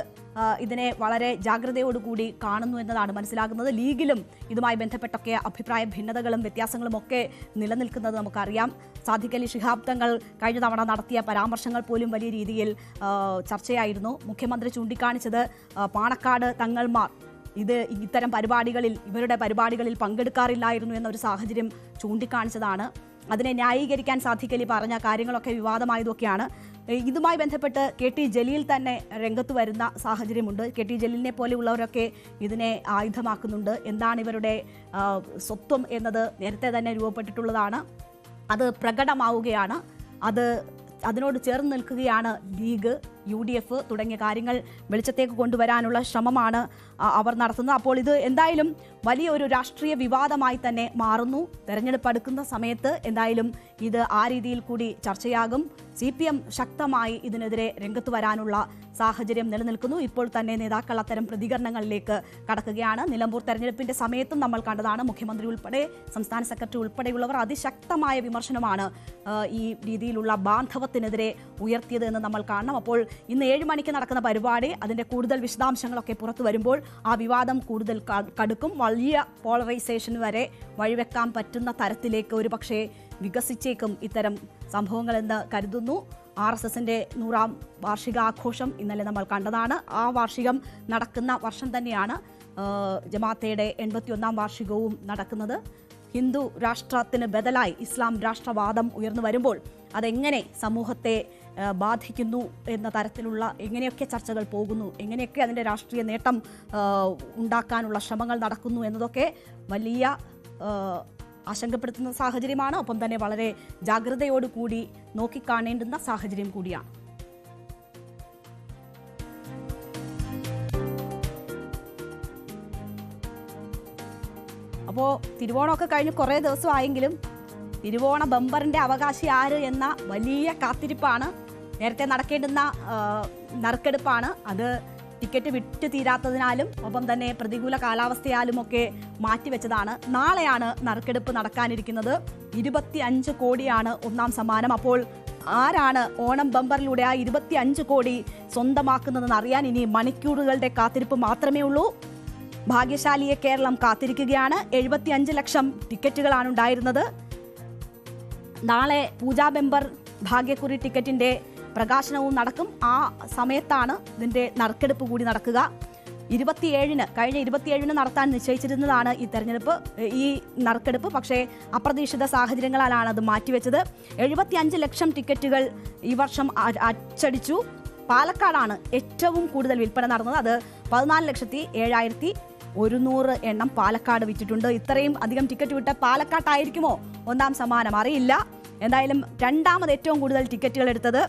ഇതിനെ വളരെ ജാഗ്രതയോടുകൂടി കാണുന്നു എന്നതാണ് മനസ്സിലാകുന്നത്. ലീഗിലും ഇതുമായി ബന്ധപ്പെട്ടൊക്കെ അഭിപ്രായ ഭിന്നതകളും വ്യത്യാസങ്ങളും ഒക്കെ നിലനിൽക്കുന്നത് നമുക്കറിയാം. സാദിഖ് അലി ശിഹാബ് തങ്ങൾ കഴിഞ്ഞ തവണ നടത്തിയ പരാമർശങ്ങൾ പോലും വലിയ രീതിയിൽ ചർച്ചയായിരുന്നു. മുഖ്യമന്ത്രി ചൂണ്ടിക്കാണിച്ചത് പാണക്കാട് തങ്ങൾമാർ ഇത്തരം പരിപാടികളിൽ ഇവരുടെ പരിപാടികളിൽ പങ്കെടുക്കാറില്ലായിരുന്നു എന്നൊരു സാഹചര്യം ചൂണ്ടിക്കാണിച്ചതാണ്. അതിനെ ന്യായീകരിക്കാൻ സാധിക്കലി പറഞ്ഞ കാര്യങ്ങളൊക്കെ വിവാദമായതൊക്കെയാണ്. ഇതുമായി ബന്ധപ്പെട്ട് KT ജലീൽ തന്നെ രംഗത്ത് വരുന്ന സാഹചര്യമുണ്ട്. KT ജലീലിനെ പോലെയുള്ളവരൊക്കെ ഇതിനെ ആയുധമാക്കുന്നുണ്ട്. എന്താണ് ഇവരുടെ സ്വത്വം എന്നത് നേരത്തെ തന്നെ രൂപപ്പെട്ടിട്ടുള്ളതാണ്. അത് പ്രകടമാവുകയാണ്. അതിനോട് ചേർന്ന് നിൽക്കുകയാണ് ലീഗ്, UDF തുടങ്ങിയ കാര്യങ്ങൾ വെളിച്ചത്തേക്ക് കൊണ്ടുവരാനുള്ള ശ്രമമാണ് അവർ നടത്തുന്നത്. അപ്പോൾ ഇത് എന്തായാലും വലിയൊരു രാഷ്ട്രീയ വിവാദമായി തന്നെ മാറുന്നു. തെരഞ്ഞെടുപ്പ് അടുക്കുന്ന സമയത്ത് എന്തായാലും ഇത് ആ രീതിയിൽ കൂടി ചർച്ചയാകും. CPM ശക്തമായി ഇതിനെതിരെ രംഗത്ത് വരാനുള്ള സാഹചര്യം നിലനിൽക്കുന്നു. ഇപ്പോൾ തന്നെ നേതാക്കൾ അത്തരം പ്രതികരണങ്ങളിലേക്ക് കടക്കുകയാണ്. നിലമ്പൂർ തെരഞ്ഞെടുപ്പിന്റെ സമയത്തും നമ്മൾ കണ്ടതാണ്. മുഖ്യമന്ത്രി ഉൾപ്പെടെ സംസ്ഥാന സെക്രട്ടറി ഉൾപ്പെടെയുള്ളവർ അതിശക്തമായ വിമർശനമാണ് ഈ രീതിയിലുള്ള ബാന്ധവത്തിനെതിരെ ഉയർത്തിയത് എന്ന് നമ്മൾ കാണണം. അപ്പോൾ ഇന്ന് 7 മണിക്ക് നടക്കുന്ന പരിപാടി, അതിന്റെ കൂടുതൽ വിശദാംശങ്ങളൊക്കെ പുറത്തു വരുമ്പോൾ ആ വിവാദം കൂടുതൽ കടുക്കും. വലിയ പോളറൈസേഷന് വരെ വഴിവെക്കാൻ പറ്റുന്ന തരത്തിലേക്ക് ഒരുപക്ഷെ വികസിച്ചേക്കും ഇത്തരം സംഭവങ്ങളെന്ന് കരുതുന്നു. RSSന്റെ 100ാം വാർഷികാഘോഷം ഇന്നലെ നമ്മൾ കണ്ടതാണ്. ആ വാർഷികം നടക്കുന്ന വർഷം തന്നെയാണ് ജമാഅത്തയുടെ 81ാം വാർഷികവും നടക്കുന്നത്. ഹിന്ദു രാഷ്ട്രത്തിന് ബദലായി ഇസ്ലാം രാഷ്ട്രവാദം ഉയർന്നു വരുമ്പോൾ അതെങ്ങനെ സമൂഹത്തെ ബാധിക്കുന്നു എന്ന തരത്തിലുള്ള എങ്ങനെയൊക്കെ ചർച്ചകൾ പോകുന്നു, എങ്ങനെയൊക്കെ അതിൻ്റെ രാഷ്ട്രീയ നേട്ടം ഉണ്ടാക്കാനുള്ള ശ്രമങ്ങൾ നടക്കുന്നു എന്നതൊക്കെ വലിയ ആശങ്കപ്പെടുത്തുന്ന സാഹചര്യമാണ്. ഒപ്പം തന്നെ വളരെ ജാഗ്രതയോടുകൂടി നോക്കിക്കാണേണ്ടുന്ന സാഹചര്യം കൂടിയാണ്. അപ്പോൾ തിരുവോണമൊക്കെ കഴിഞ്ഞ് കുറേ ദിവസമായെങ്കിലും തിരുവോണ ബമ്പറിന്റെ അവകാശി ആര് എന്ന വലിയ കാത്തിരിപ്പാണ്. നേരത്തെ നടക്കേണ്ടുന്ന നറുക്കെടുപ്പാണ്. അത് ടിക്കറ്റ് വിറ്റ് തീരാത്തതിനാലും ഒപ്പം തന്നെ പ്രതികൂല കാലാവസ്ഥയാലുമൊക്കെ മാറ്റിവെച്ചതാണ്. നാളെയാണ് നറുക്കെടുപ്പ് നടക്കാനിരിക്കുന്നത്. 25 കോടിയാണ് ഒന്നാം സമ്മാനം. അപ്പോൾ ആരാണ് ഓണം ബമ്പറിലൂടെ ആ 25 കോടി സ്വന്തമാക്കുന്നതെന്ന് അറിയാൻ ഇനി മണിക്കൂറുകളുടെ കാത്തിരിപ്പ് മാത്രമേ ഉള്ളൂ. ഭാഗ്യശാലിയെ കേരളം കാത്തിരിക്കുകയാണ്. 75 ലക്ഷം ടിക്കറ്റുകളാണ് ഉണ്ടായിരുന്നത്. നാളെ പൂജാ ബെമ്പർ ഭാഗ്യക്കുറി ടിക്കറ്റിന്റെ പ്രകാശനവും നടക്കും. ആ സമയത്താണ് ഇതിന്റെ നറുക്കെടുപ്പ് കൂടി നടക്കുക. 27-ന് കഴിഞ്ഞ 27-ന് നടത്താൻ നിശ്ചയിച്ചിരുന്നതാണ് ഈ നറുക്കെടുപ്പ്. പക്ഷേ അപ്രതീക്ഷിത സാഹചര്യങ്ങളാലാണ് അത് മാറ്റിവെച്ചത്. 75 ലക്ഷം ടിക്കറ്റുകൾ ഈ വർഷം അച്ചടിച്ചു. പാലക്കാടാണ് ഏറ്റവും കൂടുതൽ വിൽപ്പന നടന്നത്. അത് 14,07,100 എണ്ണം പാലക്കാട് വിറ്റിട്ടുണ്ട്. ഇത്രയും അധികം ടിക്കറ്റ് വിട്ട പാലക്കാട്ടായിരിക്കുമോ ഒന്നാം സമ്മാനം? അറിയില്ല. എന്തായാലും രണ്ടാമത് ഏറ്റവും കൂടുതൽ ടിക്കറ്റുകൾ എടുത്തത്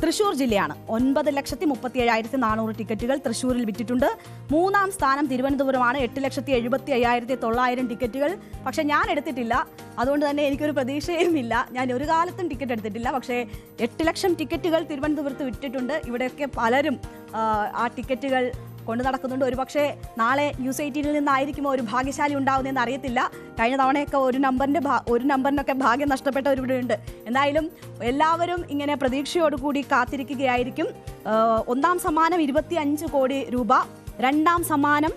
തൃശ്ശൂർ ജില്ലയാണ്. 9,37,400 ടിക്കറ്റുകൾ തൃശ്ശൂരിൽ വിറ്റിട്ടുണ്ട്. മൂന്നാം സ്ഥാനം തിരുവനന്തപുരമാണ്. 8,75,900 ടിക്കറ്റുകൾ. പക്ഷെ ഞാൻ എടുത്തിട്ടില്ല. അതുകൊണ്ട് തന്നെ എനിക്കൊരു പ്രതീക്ഷയുമില്ല. ഞാൻ ഒരു കാലത്തും ടിക്കറ്റ് എടുത്തിട്ടില്ല. പക്ഷേ 8 ലക്ഷം ടിക്കറ്റുകൾ തിരുവനന്തപുരത്ത് വിറ്റിട്ടുണ്ട്. ഇവിടെയൊക്കെ പലരും ആ ടിക്കറ്റുകൾ കൊണ്ടു നടക്കുന്നുണ്ട്. ഒരുപക്ഷെ നാളെ ന്യൂസ് 18-ൽ നിന്നായിരിക്കുമോ ഒരു ഭാഗ്യശാലി ഉണ്ടാവുന്നതെന്ന് അറിയത്തില്ല. കഴിഞ്ഞ തവണയൊക്കെ ഒരു നമ്പറിനൊക്കെ ഭാഗ്യം നഷ്ടപ്പെട്ടവരിവിടെ ഉണ്ട്. എന്തായാലും എല്ലാവരും ഇങ്ങനെ പ്രതീക്ഷയോടുകൂടി കാത്തിരിക്കുകയായിരിക്കും. ഒന്നാം സമ്മാനം 25 കോടി രൂപ, രണ്ടാം സമ്മാനം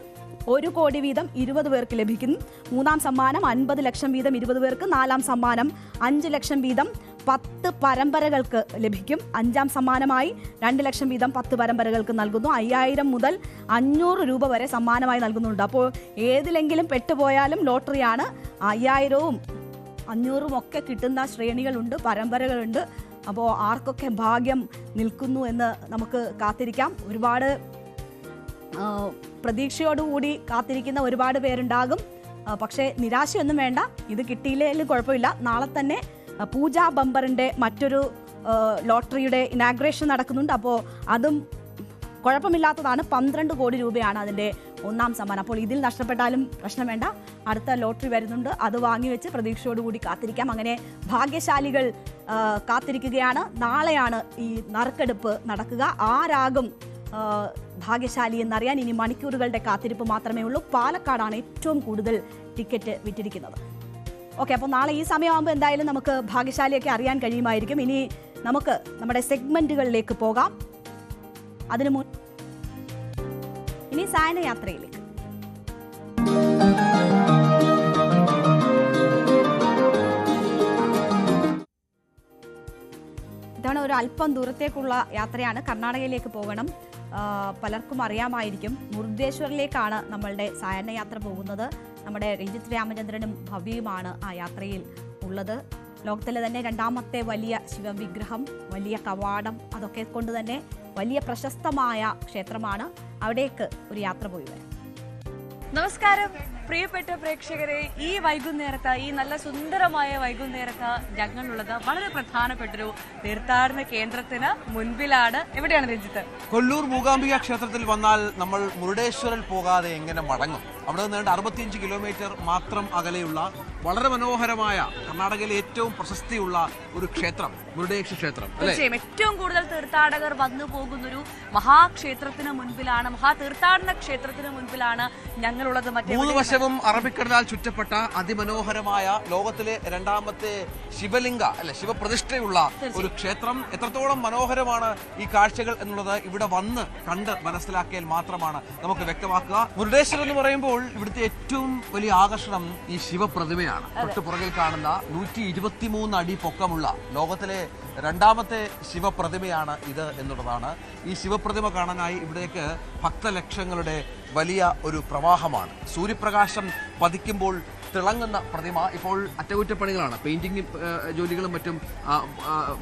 1 കോടി വീതം 20 പേർക്ക് ലഭിക്കും. മൂന്നാം സമ്മാനം 50 ലക്ഷം വീതം 20 പേർക്ക്. നാലാം സമ്മാനം 5 ലക്ഷം വീതം 10 പരമ്പരകൾക്ക് ലഭിക്കും. അഞ്ചാം സമ്മാനമായി 2 ലക്ഷം വീതം 10 പരമ്പരകൾക്ക് നൽകുന്നു. 5,000 മുതൽ 500 രൂപ വരെ സമ്മാനമായി നൽകുന്നുണ്ട്. അപ്പോൾ ഏതിലെങ്കിലും പെട്ടുപോയാലും ലോട്ടറിയാണ്. 5,000-ഉം 500-ഉം ഒക്കെ കിട്ടുന്ന ശ്രേണികളുണ്ട്, പരമ്പരകളുണ്ട്. അപ്പോൾ ആർക്കൊക്കെ ഭാഗ്യം നിൽക്കുന്നു എന്ന് നമുക്ക് കാത്തിരിക്കാം. ഒരുപാട് പ്രതീക്ഷയോടുകൂടി കാത്തിരിക്കുന്ന ഒരുപാട് പേരുണ്ടാകും. പക്ഷേ നിരാശയൊന്നും വേണ്ട. ഇത് കിട്ടിയില്ലെങ്കിലും കുഴപ്പമില്ല. നാളെ തന്നെ പൂജാ ബമ്പറിന്റെ മറ്റൊരു ലോട്ടറിയുടെ ഇനാഗ്രേഷൻ നടക്കുന്നുണ്ട്. അപ്പോൾ അതും കുഴപ്പമില്ലാത്തതാണ്. 12 കോടി രൂപയാണ് അതിൻ്റെ ഒന്നാം സമ്മാനം. അപ്പോൾ ഇതിൽ നഷ്ടപ്പെട്ടാലും പ്രശ്നം വേണ്ട. അടുത്ത ലോട്ടറി വരുന്നുണ്ട്. അത് വാങ്ങിവെച്ച് പ്രതീക്ഷയോടുകൂടി കാത്തിരിക്കാം. അങ്ങനെ ഭാഗ്യശാലികൾ കാത്തിരിക്കുകയാണ്. നാളെയാണ് ഈ നറുക്കെടുപ്പ് നടക്കുക. ആരാകും ഭാഗ്യശാലി എന്നറിയാൻ ഇനി മണിക്കൂറുകളുടെ കാത്തിരിപ്പ് മാത്രമേ ഉള്ളൂ. പാലക്കാടാണ് ഏറ്റവും കൂടുതൽ ടിക്കറ്റ് വിറ്റിരിക്കുന്നത്. ഓക്കെ, അപ്പോൾ നാളെ ഈ സമയമാകുമ്പോൾ എന്തായാലും നമുക്ക് ഭാഗ്യശാലിയൊക്കെ അറിയാൻ കഴിയുമായിരിക്കും. ഇനി നമുക്ക് നമ്മുടെ സെഗ്മെന്റുകളിലേക്ക് പോകാം. അതിനു ഇനി സായനയാത്രയിലേക്ക്. ഇതാണ് ഒരു അല്പം ദൂരത്തേക്കുള്ള യാത്രയാണ്. കർണാടകയിലേക്ക് പോകണം. പലർക്കും അറിയാമായിരിക്കും, മുരുദേശ്വറിലേക്കാണ് നമ്മളുടെ സായന യാത്ര പോകുന്നത്. നമ്മുടെ രഞ്ജിത്ത് രാമചന്ദ്രനും ഭവ്യയുമാണ് ആ യാത്രയിൽ ഉള്ളത്. ലോകത്തിലെ തന്നെ രണ്ടാമത്തെ വലിയ ശിവവിഗ്രഹം, വലിയ കവാടം, അതൊക്കെ കൊണ്ട് തന്നെ വലിയ പ്രശസ്തമായ ക്ഷേത്രമാണ്. അവിടേക്ക് ഒരു യാത്ര പോയി വരാം. നമസ്കാരം പ്രിയപ്പെട്ട പ്രേക്ഷകരെ, ഈ വൈകുന്നേരത്ത്, ഈ നല്ല സുന്ദരമായ വൈകുന്നേരത്ത് ഞങ്ങളുള്ളത് വളരെ പ്രധാനപ്പെട്ടൊരു തീർത്ഥാടന കേന്ദ്രത്തിന് മുൻപിലാണ്. എവിടെയാണ് രഞ്ജിത്ത്? കൊല്ലൂർ മൂകാംബിക ക്ഷേത്രത്തിൽ വന്നാൽ നമ്മൾ മുരുടേശ്വറിൽ പോകാതെ എങ്ങനെ മടങ്ങും? അവിടെ നിന്ന് 65 കിലോമീറ്റർ മാത്രം അകലെയുള്ള വളരെ മനോഹരമായ കർണാടകയിലെ ഏറ്റവും പ്രശസ്തിയുള്ള ഒരു ക്ഷേത്രം മുരുടേശ്വര ക്ഷേത്രം. തീർച്ചയായും ഏറ്റവും കൂടുതൽ തീർത്ഥാടകർ വന്നു പോകുന്നൊരു മഹാക്ഷേത്രത്തിന് മുൻപിലാണ്, മഹാതീർത്ഥാടന ക്ഷേത്രത്തിന് മുൻപിലാണ് ഞങ്ങളുള്ളത്. മൂന്ന് വശവും അറബിക്കടലാൽ ചുറ്റപ്പെട്ട അതിമനോഹരമായ ലോകത്തിലെ രണ്ടാമത്തെ ശിവലിംഗ ശിവപ്രതിഷ്ഠയുള്ള ഒരു ക്ഷേത്രം. എത്രത്തോളം മനോഹരമാണ് ഈ കാഴ്ചകൾ എന്നുള്ളത് ഇവിടെ വന്ന് കണ്ട് മനസ്സിലാക്കിയാൽ മാത്രമാണ് നമുക്ക് വ്യക്തമാക്കുക. മുരുടേശ്വരം എന്ന് പറയുമ്പോൾ ഇവിടുത്തെ ഏറ്റവും വലിയ ആകർഷണം ഈ ശിവപ്രതിമയാണ്. തൊട്ട് പുറകിൽ കാണുന്ന 123 അടി പൊക്കമുള്ള ലോകത്തിലെ രണ്ടാമത്തെ ശിവപ്രതിമയാണ് ഇത് എന്നുള്ളതാണ്. ഈ ശിവപ്രതിമ കാണാനായി ഇവിടേക്ക് ഭക്തലക്ഷങ്ങളുടെ വലിയ ഒരു പ്രവാഹമാണ്. സൂര്യപ്രകാശം പതിക്കുമ്പോൾ തിളങ്ങുന്ന പ്രതിമ. ഇപ്പോൾ അറ്റകുറ്റപ്പണികളാണ്, പെയിന്റിംഗ് ജോലികളും മറ്റും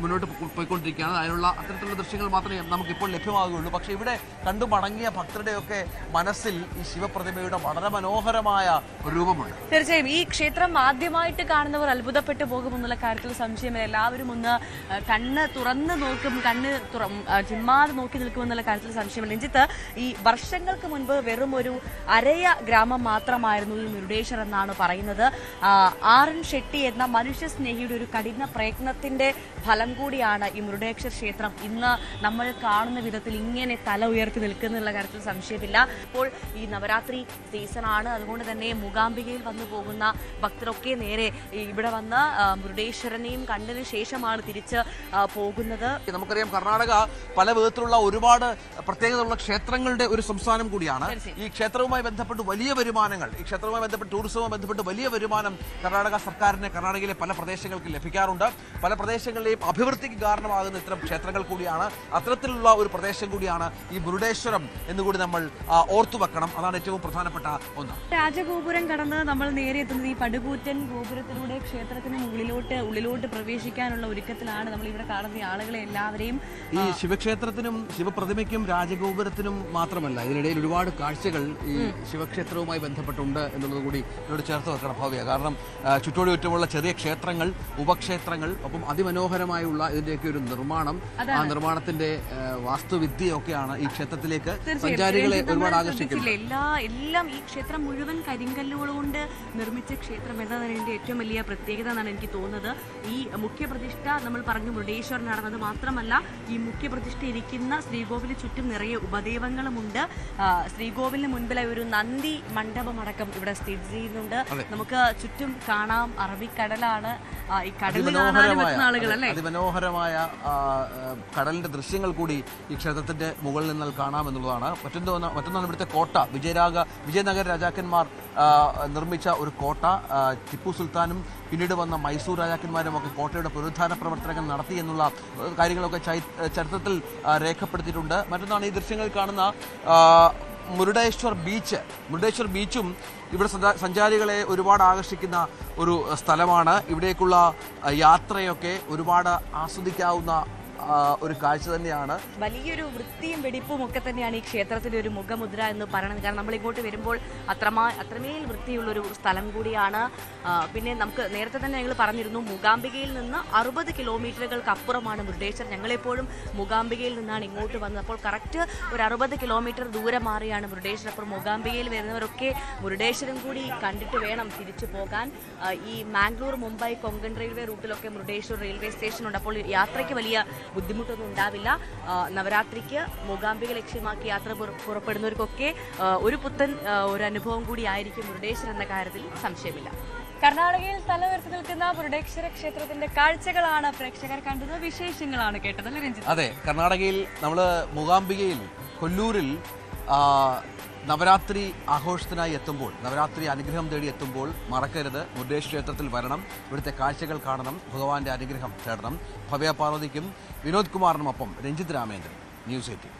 മുന്നോട്ട് പോയിക്കൊണ്ടിരിക്കുകയാണ്. അതിനുള്ള അത്തരത്തിലുള്ള ദൃശ്യങ്ങൾ മാത്രമേ നമുക്കിപ്പോൾ ലഭ്യമാകുകയുള്ളൂ. പക്ഷേ ഇവിടെ കണ്ടു മടങ്ങിയ ഭക്തരുടെയൊക്കെ മനസ്സിൽ ഈ ശിവപ്രതിമയുടെ വളരെ മനോഹരമായ രൂപമുണ്ട്. തീർച്ചയായും ഈ ക്ഷേത്രം ആദ്യമായിട്ട് കാണുന്നവർ അത്ഭുതപ്പെട്ടു പോകുമെന്നുള്ള കാര്യത്തിൽ സംശയമില്ല. എല്ലാവരും ഒന്ന് കണ്ണ് തുറന്ന് നോക്കും, കണ്ണ് ചിമ്മാതെ നോക്കി നിൽക്കുമെന്നുള്ള കാര്യത്തിൽ സംശയമില്ല. രഞ്ജിത്ത്, ഈ വർഷങ്ങൾക്ക് മുൻപ് വെറും ഒരു അരയ ഗ്രാമം മാത്രമായിരുന്നു ഈ മുരുടേശ്വർ എന്നാണ് പറയുന്നത്. ആർ.എൻ. ഷെട്ടി എന്ന മനുഷ്യസ്നേഹിയുടെ ഒരു കഠിന പ്രയത്നത്തിന്റെ ഫലം കൂടിയാണ് ഈ മുരുടേശ്വർ ക്ഷേത്രം ഇന്ന് നമ്മൾ കാണുന്ന വിധത്തിൽ ഇങ്ങനെ തല ഉയർത്തി നിൽക്കുന്നുള്ള കാര്യത്തിൽ സംശയമില്ല. ഇപ്പോൾ ഈ നവരാത്രി സീസണാണ്, അതുകൊണ്ട് തന്നെ മൂകാംബികയിൽ വന്നു പോകുന്ന ഭക്തരൊക്കെ നേരെ ഇവിടെ വന്ന് മുരുടേശ്വരനെയും കണ്ടതിന് ശേഷമാണ് തിരിച്ച് പോകുന്നത്. നമുക്കറിയാം കർണാടക പല വിധത്തിലുള്ള ഒരുപാട് പ്രത്യേകതയുള്ള ക്ഷേത്രങ്ങളുടെ ഒരു സംസ്ഥാനം കൂടിയാണ്. ഈ ക്ഷേത്രവുമായി ബന്ധപ്പെട്ട് വലിയ വരുമാനങ്ങൾ, ഈ ക്ഷേത്രവുമായി ബന്ധപ്പെട്ട് ടൂറിസവുമായി ബന്ധപ്പെട്ട് വലിയ വരുമാനം കർണാടക സർക്കാരിന് കർണാടകയിലെ പല പ്രദേശങ്ങൾക്ക് ലഭിക്കാറുണ്ട്. പല പ്രദേശങ്ങളിലെയും അഭിവൃദ്ധിക്ക് കാരണമാകുന്ന ഇത്തരം ക്ഷേത്രങ്ങൾ കൂടിയാണ്. അത്തരത്തിലുള്ള ഒരു പ്രദേശം കൂടിയാണ് ഈ മുരുടേശ്വരം എന്നുകൂടി നമ്മൾ ഓർത്തുവെക്കണം. അതാണ് ഏറ്റവും പ്രധാനപ്പെട്ട ഒന്ന്. രാജഗോപുരം കടന്ന് നമ്മൾ നേരെ എത്തുന്നത് ഈ പടുകൂറ്റൻ ഗോപുരത്തിലൂടെ ക്ഷേത്രത്തിന് ഉള്ളിലോട്ട് പ്രവേശിക്കാനുള്ള ഒരുക്കത്തിലാണ് നമ്മൾ ഇവിടെ കാണുന്ന ആളുകളെ എല്ലാവരെയും. ഈ ശിവക്ഷേത്രത്തിനും ശിവപ്രതിമയ്ക്കും രാജഗോപുരത്തിനും മാത്രമല്ല, ഇതിനിടയിൽ ഒരുപാട് കാഴ്ചകൾ ഈ ശിവക്ഷേത്രവുമായി ബന്ധപ്പെട്ടുണ്ട് എന്നുള്ളത് കൂടി ഇവിടെ ചേർത്ത് വെക്കണം ഭവ്യ. കാരണം ചുറ്റോടി ചുറ്റുമുള്ള ചെറിയ ക്ഷേത്രങ്ങൾ, ഉപക്ഷേത്രങ്ങൾ, ഒപ്പം അതിമനോഹരമായുള്ള ഇതിന്റെയൊക്കെ ഒരു നിർമ്മാണം, ആ നിർമ്മാണത്തിന്റെ വാസ്തുവിദ്യയൊക്കെയാണ് ഈ ക്ഷേത്രത്തിലേക്ക് സഞ്ചാരികളെ ഒരുപാട് ആകർഷിക്കുന്നത്. എല്ലാം ഈ ക്ഷേത്രം മുഴുവൻ കരിങ്കല്ലുകൾ കൊണ്ട് നിർമ്മിച്ച ക്ഷേത്രം എന്നതാണ് ഇതിന്റെ ഏറ്റവും വലിയ പ്രത്യേകത എന്നാണ് എനിക്ക് തോന്നുന്നത്. ഈ മുഖ്യപ്രതിഷ്ഠ നമ്മൾ പറഞ്ഞു മുരുടേശ്വർ നടന്നത് മാത്രമല്ല, ഈ മുഖ്യപ്രതിഷ്ഠ ഇരിക്കുന്ന ശ്രീകോവിലിന് ചുറ്റും നിറയെ ഉപദേവങ്ങളുമുണ്ട്. ശ്രീകോവിലിന് മുൻപിലായി ഒരു നന്ദി മണ്ഡപമടക്കം ഇവിടെ സ്ഥിതി ചെയ്യുന്നുണ്ട്. നമുക്ക് ചുറ്റും കാണാം അറബിക്കടലാണ്. ഈ കടലിൽ കാണാനും ആളുകൾ അല്ലേ, അതിമനോഹരമായ കടലിന്റെ ദൃശ്യങ്ങൾ കൂടി ഈ ക്ഷേത്രത്തിന്റെ മുകളിൽ നിന്ന് കാണാമെന്നുള്ളതാണ്. മറ്റൊന്നാണ് ഇവിടുത്തെ കോട്ട. വിജയനഗര രാജാക്കന്മാർ നിർമ്മിച്ച ഒരു കോട്ട. ടിപ്പു സുൽത്താനും പിന്നീട് വന്ന മൈസൂർ രാജാക്കന്മാരും ഒക്കെ കോട്ടയുടെ പുനരുദ്ധാരണ പ്രവർത്തനങ്ങൾ നടത്തി എന്നുള്ള കാര്യങ്ങളൊക്കെ ചരിത്രത്തിൽ രേഖപ്പെടുത്തിയിട്ടുണ്ട്. മറ്റൊന്നാണ് ഈ ദൃശ്യങ്ങളിൽ കാണുന്ന മുരുടേശ്വർ ബീച്ച്. മുരുടേശ്വർ ബീച്ചും ഇവിടെ സഞ്ചാരികളെ ഒരുപാട് ആകർഷിക്കുന്ന ഒരു സ്ഥലമാണ്. ഇവിടേക്കുള്ള യാത്രയൊക്കെ ഒരുപാട് ആസ്വദിക്കാവുന്ന ഒരു കാഴ്ച തന്നെയാണ്. വലിയൊരു വൃത്തിയും വെടിപ്പും ഒക്കെ തന്നെയാണ് ഈ ക്ഷേത്രത്തിന്റെ ഒരു മുഖമുദ്ര എന്ന് പറയുന്നത്. കാരണം നമ്മൾ ഇങ്ങോട്ട് വരുമ്പോൾ അത്രമേൽ വൃത്തിയുള്ളൊരു സ്ഥലം കൂടിയാണ്. പിന്നെ നമുക്ക് നേരത്തെ തന്നെ ഞങ്ങൾ പറഞ്ഞിരുന്നു, മൂകാംബികയിൽ നിന്ന് 60 കിലോമീറ്ററുകൾക്ക് അപ്പുറമാണ് മുരുടേശ്വർ. ഞങ്ങളെപ്പോഴും മൂകാംബികയിൽ നിന്നാണ് ഇങ്ങോട്ട് വന്നത്. അപ്പോൾ കറക്റ്റ് ഒരു 60 കിലോമീറ്റർ ദൂരം മാറിയാണ് മുരുടേശ്വർ. അപ്പോൾ മൂകാംബികയിൽ വരുന്നവരൊക്കെ മുരുടേശ്വരം കൂടി കണ്ടിട്ട് വേണം തിരിച്ചു പോകാൻ. ഈ മാംഗ്ലൂർ, മുംബൈ, കൊങ്കൺ റെയിൽവേ റൂട്ടിലൊക്കെ മുരുടേശ്വർ റെയിൽവേ സ്റ്റേഷനുണ്ട്. അപ്പോൾ യാത്രയ്ക്ക് വലിയ ബുദ്ധിമുട്ടൊന്നും ഉണ്ടാവില്ല. നവരാത്രിക്ക് മൂകാംബിക ലക്ഷ്യമാക്കി യാത്ര പുറപ്പെടുന്നവർക്കൊക്കെ ഒരു പുത്തൻ ഒരു അനുഭവം കൂടി ആയിരിക്കും മുരുടേശ്വർ എന്ന കാര്യത്തിൽ സംശയമില്ല. കർണാടകയിൽ തല ഉയർത്തി നിൽക്കുന്ന മുരുടേശ്വര ക്ഷേത്രത്തിന്റെ കാഴ്ചകളാണ് പ്രേക്ഷകർ കണ്ടത്, വിശേഷങ്ങളാണ് കേട്ടത് അല്ലേ രഞ്ജിത്ത്? അതെ, കർണാടകയിൽ നമ്മൾ മൂകാംബികയിൽ കൊല്ലൂരിൽ നവരാത്രി ആഘോഷത്തിനായി എത്തുമ്പോൾ, നവരാത്രി അനുഗ്രഹം തേടി എത്തുമ്പോൾ മറക്കരുത്, മുരുടേശ്വര ക്ഷേത്രത്തിൽ വരണം, ഇവിടുത്തെ കാഴ്ചകൾ കാണണം, ഭഗവാന്റെ അനുഗ്രഹം തേടണം. ഭവ്യ പാർവതിക്കും വിനോദ് കുമാറിനുമൊപ്പം രഞ്ജിത്ത് രാമേന്ദ്രൻ, ന്യൂസ് 18.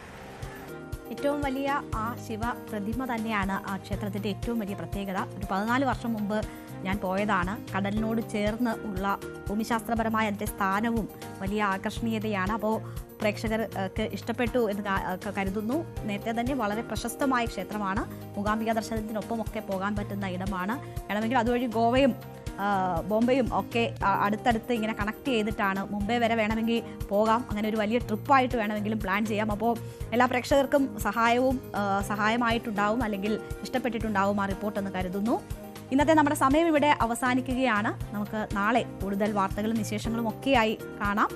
ഏറ്റവും വലിയ ആ ശിവ പ്രതിമ തന്നെയാണ് ആ ക്ഷേത്രത്തിൻ്റെ ഏറ്റവും വലിയ പ്രത്യേകത. ഒരു 14 വർഷം മുമ്പ് ഞാൻ പോയതാണ്. കടലിനോട് ചേർന്ന് ഉള്ള ഭൂമിശാസ്ത്രപരമായ അതിൻ്റെ സ്ഥാനവും വലിയ ആകർഷണീയതയാണ്. അപ്പോൾ പ്രേക്ഷകർക്ക് ഇഷ്ടപ്പെട്ടു എന്ന് കരുതുന്നു. നേരത്തെ തന്നെ വളരെ പ്രശസ്തമായ ക്ഷേത്രമാണ്. മൂകാംബിക ദർശനത്തിനൊപ്പമൊക്കെ പോകാൻ പറ്റുന്ന ഇടമാണ്. വേണമെങ്കിൽ അതുവഴി ഗോവയും ബോംബെയും ഒക്കെ അടുത്തടുത്ത് ഇങ്ങനെ കണക്ട് ചെയ്തിട്ടാണ്. മുംബൈ വരെ വേണമെങ്കിൽ പോകാം. അങ്ങനെ ഒരു വലിയ ട്രിപ്പായിട്ട് വേണമെങ്കിലും പ്ലാൻ ചെയ്യാം. അപ്പോൾ എല്ലാ പ്രേക്ഷകർക്കും സഹായമായിട്ടുണ്ടാവും, അല്ലെങ്കിൽ ഇഷ്ടപ്പെട്ടിട്ടുണ്ടാവും ആ റിപ്പോർട്ടെന്ന് കരുതുന്നു. ഇന്നത്തെ നമ്മുടെ സമയം ഇവിടെ അവസാനിക്കുകയാണ്. നമുക്ക് നാളെ കൂടുതൽ വാർത്തകളും വിശേഷങ്ങളും ഒക്കെയായി കാണാം.